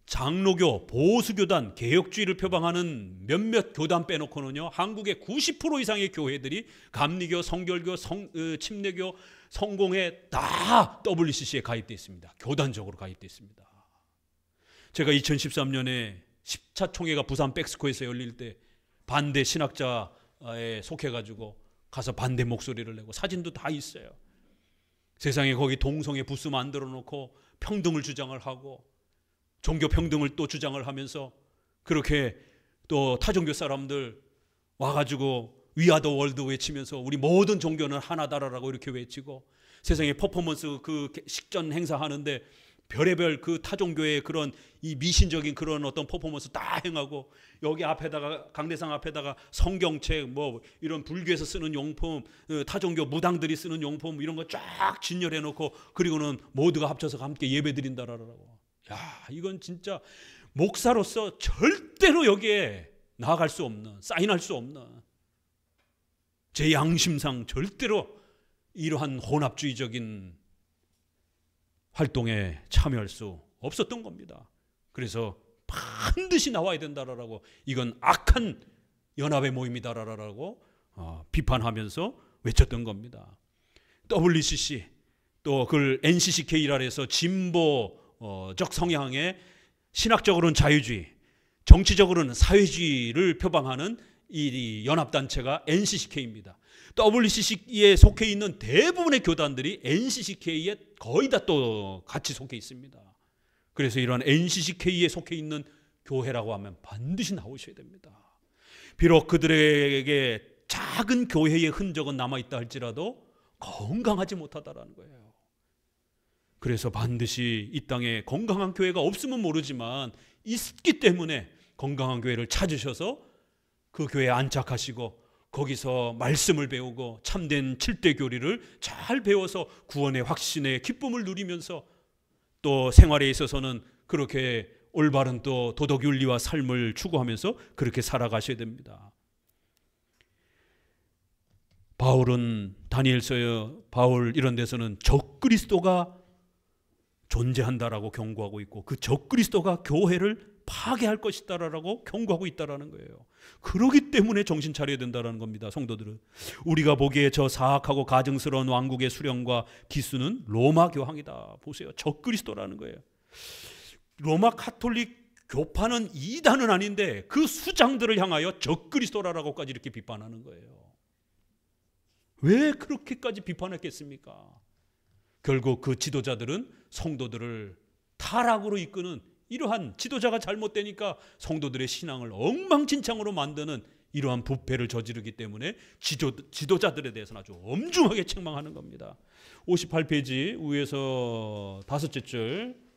장로교, 보수교단, 개혁주의를 표방하는 몇몇 교단 빼놓고는요, 한국의 90% 이상의 교회들이 감리교, 성결교, 침례교, 성공회 다 WCC에 가입되어 있습니다. 교단적으로 가입되어 있습니다. 제가 2013년에 10차 총회가 부산 백스코에서 열릴 때 반대 신학자에 속해가지고 가서 반대 목소리를 내고 사진도 다 있어요. 세상에 거기 동성애 부스 만들어 놓고 평등을 주장을 하고 종교 평등을 또 주장을 하면서 그렇게 또 타종교 사람들 와가지고 We are the world 외치면서 우리 모든 종교는 하나다라고 이렇게 외치고, 세상에 퍼포먼스 그 식전 행사하는데 별의별 그 타종교의 그런 이 미신적인 그런 어떤 퍼포먼스 다 행하고, 여기 앞에다가 강대상 앞에다가 성경책 뭐 이런 불교에서 쓰는 용품, 타종교 무당들이 쓰는 용품 이런 거 쫙 진열해 놓고, 그리고는 모두가 합쳐서 함께 예배 드린다라고. 야, 이건 진짜 목사로서 절대로 여기에 나아갈 수 없는, 사인할 수 없는, 제 양심상 절대로 이러한 혼합주의적인 활동에 참여할 수 없었던 겁니다. 그래서 반드시 나와야 된다라고, 이건 악한 연합의 모임이다라고 비판하면서 외쳤던 겁니다. WCC 또 그 NCCK라 해서 진보적 성향의, 신학적으로는 자유주의, 정치적으로는 사회주의를 표방하는 이 연합단체가 NCCK입니다. WCC에 속해 있는 대부분의 교단들이 NCCK에 거의 다 또 같이 속해 있습니다. 그래서 이러한 NCCK에 속해 있는 교회라고 하면 반드시 나오셔야 됩니다. 비록 그들에게 작은 교회의 흔적은 남아있다 할지라도 건강하지 못하다라는 거예요. 그래서 반드시 이 땅에 건강한 교회가 없으면 모르지만 있기 때문에 건강한 교회를 찾으셔서 그 교회에 안착하시고 거기서 말씀을 배우고 참된 7대 교리를 잘 배워서 구원의 확신의 기쁨을 누리면서 또 생활에 있어서는 그렇게 올바른 또 도덕윤리와 삶을 추구하면서 그렇게 살아가셔야 됩니다. 바울은 다니엘서에 바울 이런 데서는 적그리스도가 존재한다라고 경고하고 있고 그 적그리스도가 교회를 파괴할 것이다라고 경고하고 있다라는 거예요. 그러기 때문에 정신 차려야 된다라는 겁니다. 성도들은 우리가 보기에 저 사악하고 가증스러운 왕국의 수령과 기수는 로마 교황이다. 보세요. 적그리스도라는 거예요. 로마 카톨릭 교파는 이단은 아닌데 그 수장들을 향하여 적그리스도라고까지 이렇게 비판하는 거예요. 왜 그렇게까지 비판했겠습니까? 결국 그 지도자들은 성도들을 타락으로 이끄는 이러한 지도자가 잘못되니까 성도들의 신앙을 엉망진창으로 만드는 이러한 부패를 저지르기 때문에 지도자들에 대해서는 아주 엄중하게 책망하는 겁니다. 58페이지 위에서 5째 줄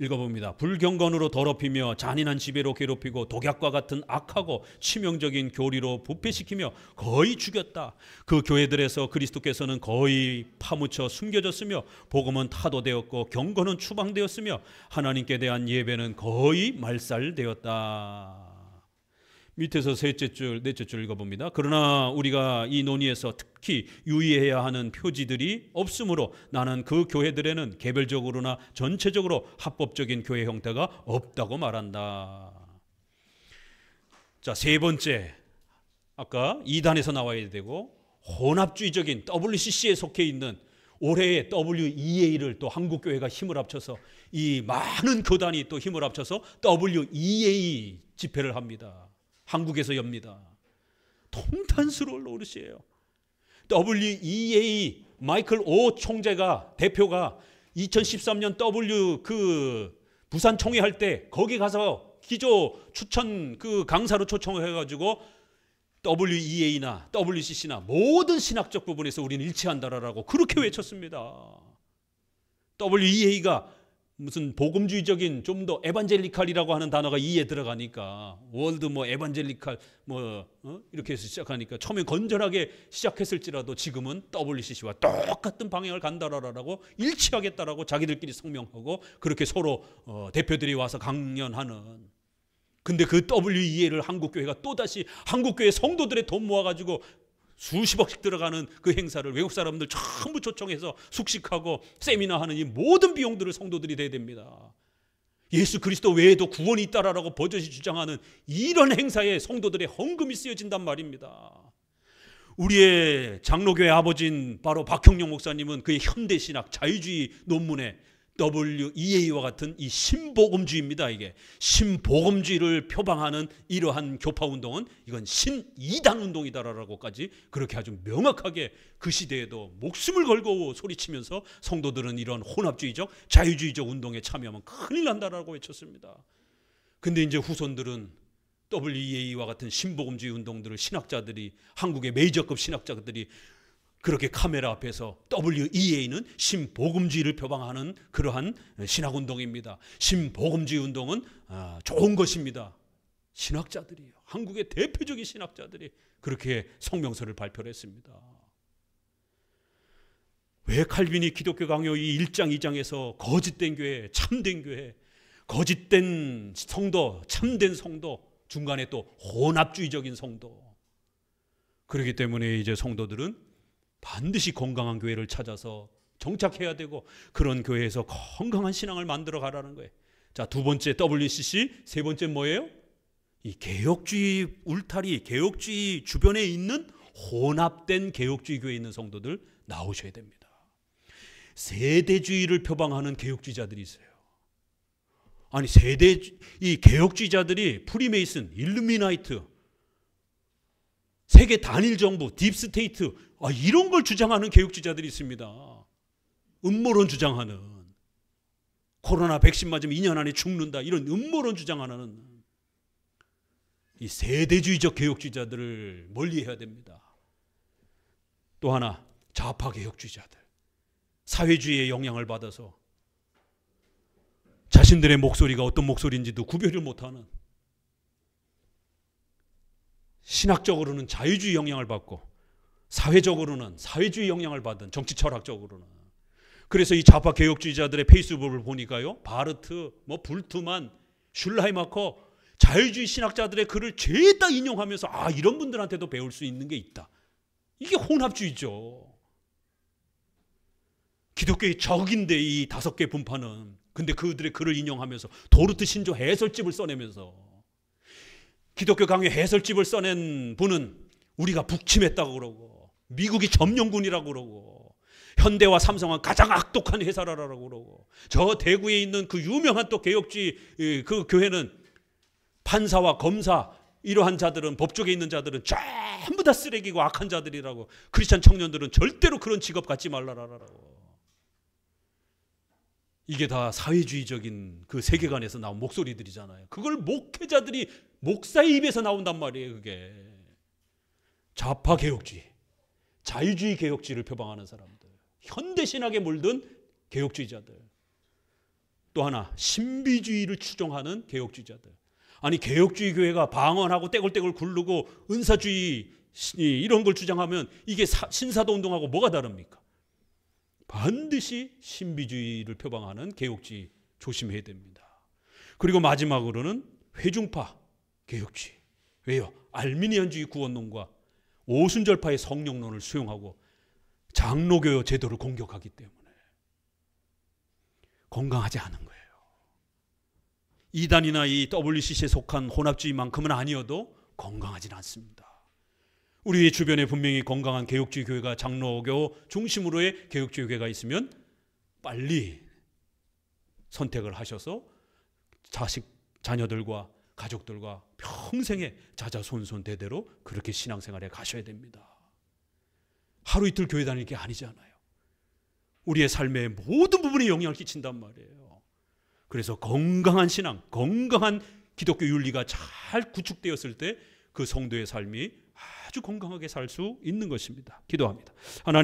읽어봅니다. 불경건으로 더럽히며 잔인한 지배로 괴롭히고 독약과 같은 악하고 치명적인 교리로 부패시키며 거의 죽였다. 그 교회들에서 그리스도께서는 거의 파묻혀 숨겨졌으며 복음은 타도되었고 경건은 추방되었으며 하나님께 대한 예배는 거의 말살되었다. 밑에서 넷째 줄 읽어봅니다. 그러나 우리가 이 논의에서 특히 유의해야 하는 표지들이 없으므로 나는 그 교회들에는 개별적으로나 전체적으로 합법적인 교회 형태가 없다고 말한다. 자, 세 번째, 아까 2단에서 나와야 되고 혼합주의적인 WCC에 속해 있는 올해의 WEA를 또 한국교회가 힘을 합쳐서 이 많은 교단이 또 힘을 합쳐서 WEA 집회를 합니다. 한국에서 엽니다. 통탄스러울 노릇이에요. WEA 마이클 오 총재가 대표가 2013년 부산 총회 할 때 거기 가서 기조 추천 그 강사로 초청을 해가지고 WEA나 WCC나 모든 신학적 부분에서 우리는 일치한다라고 그렇게 외쳤습니다. WEA가 무슨 복음주의적인 좀 더 에반젤리칼이라고 하는 단어가 이에 들어가니까 월드 에반젤리칼 이렇게 해서 시작하니까 처음에 건전하게 시작했을지라도 지금은 WCC와 똑같은 방향을 간다라고 일치하겠다라고 자기들끼리 성명하고 그렇게 서로 대표들이 와서 강연하는. 근데 그 WEA를 한국교회가 또다시 한국교회 성도들의 돈 모아가지고 수십억씩 들어가는 그 행사를 외국 사람들 전부 초청해서 숙식하고 세미나하는 이 모든 비용들을 성도들이 대야 됩니다. 예수 그리스도 외에도 구원이 있다라고 버젓이 주장하는 이런 행사에 성도들의 헌금이 쓰여진단 말입니다. 우리의 장로교회 아버지인 바로 박형룡 목사님은 그의 현대신학 자유주의 논문에 WEA와 같은 이 신복음주의입니다. 이게 신복음주의를 표방하는 이러한 교파운동은 이건 신이단 운동이다라고까지 그렇게 아주 명확하게 그 시대에도 목숨을 걸고 소리치면서 성도들은 이런 혼합주의적 자유주의적 운동에 참여하면 큰일 난다라고 외쳤습니다. 근데 이제 후손들은 WEA와 같은 신복음주의 운동들을 신학자들이 한국의 메이저급 신학자들이 그렇게 카메라 앞에서 WEA는 신복음주의를 표방하는 그러한 신학운동입니다. 신복음주의 운동은 좋은 것입니다. 신학자들이요. 한국의 대표적인 신학자들이 그렇게 성명서를 발표를 했습니다. 왜 칼빈이 기독교 강요 이 1장 2장에서 거짓된 교회, 참된 교회, 거짓된 성도, 참된 성도, 중간에 또 혼합주의적인 성도. 그렇기 때문에 이제 성도들은 반드시 건강한 교회를 찾아서 정착해야 되고 그런 교회에서 건강한 신앙을 만들어 가라는 거예요. 자, 두 번째 WCC, 세 번째 뭐예요? 이 개혁주의 울타리, 개혁주의 주변에 있는 혼합된 개혁주의 교회에 있는 성도들 나오셔야 됩니다. 세대주의를 표방하는 개혁주의자들이 있어요. 아니 이 개혁주의자들이 프리메이슨, 일루미나이트, 세계 단일 정부, 딥스테이트 이런 걸 주장하는 개혁주의자들이 있습니다. 음모론 주장하는 코로나 백신 맞으면 2년 안에 죽는다 이런 음모론 주장하는 이 세대주의적 개혁주의자들을 멀리해야 됩니다. 또 하나 좌파 개혁주의자들 사회주의의 영향을 받아서 자신들의 목소리가 어떤 목소리인지도 구별을 못하는 신학적으로는 자유주의 영향을 받고 사회적으로는 사회주의 영향을 받은 정치 철학적으로는 그래서 이 좌파 개혁주의자들의 페이스북을 보니까요 바르트, 불트만, 슐라이마커 자유주의 신학자들의 글을 죄다 인용하면서 이런 분들한테도 배울 수 있는 게 있다. 이게 혼합주의죠. 기독교의 적인데 이 5개 분파는. 근데 그들의 글을 인용하면서 도르트 신조 해설집을 써내면서 기독교 강요 해설집을 써낸 분은 우리가 북침했다고 그러고 미국이 점령군이라고 그러고 현대와 삼성은 가장 악독한 회사라고 그러고 저 대구에 있는 그 유명한 또 개혁주의 그 교회는 판사와 검사 이러한 자들은 법조계에 있는 자들은 전부 다 쓰레기고 악한 자들이라고 크리스찬 청년들은 절대로 그런 직업 갖지 말라라고. 이게 다 사회주의적인 그 세계관에서 나온 목소리들이잖아요. 그걸 목회자들이 목사의 입에서 나온단 말이에요. 그게 좌파 개혁주의, 자유주의 개혁주의를 표방하는 사람들, 현대신학에 물든 개혁주의자들, 또 하나 신비주의를 추종하는 개혁주의자들. 아니 개혁주의 교회가 방언하고 떼굴떼굴 굴르고 은사주의 이런 걸 주장하면 이게 신사도 운동하고 뭐가 다릅니까? 반드시 신비주의를 표방하는 개혁주의 조심해야 됩니다. 그리고 마지막으로는 회중파 개혁주의. 왜요? 알미니안주의 구원론과 오순절파의 성령론을 수용하고 장로교 제도를 공격하기 때문에 건강하지 않은 거예요. 이단이나 이 WCC에 속한 혼합주의만큼은 아니어도 건강하지는 않습니다. 우리 주변에 분명히 건강한 개혁주의 교회가 장로교 중심으로의 개혁주의 교회가 있으면 빨리 선택을 하셔서 자녀들과 가족들과 평생에 자자손손 대대로 그렇게 신앙생활에 가셔야 됩니다. 하루 이틀 교회 다니는 게 아니잖아요. 우리의 삶의 모든 부분에 영향을 끼친단 말이에요. 그래서 건강한 신앙, 건강한 기독교 윤리가 잘 구축되었을 때 그 성도의 삶이 아주 건강하게 살 수 있는 것입니다. 기도합니다. 하나님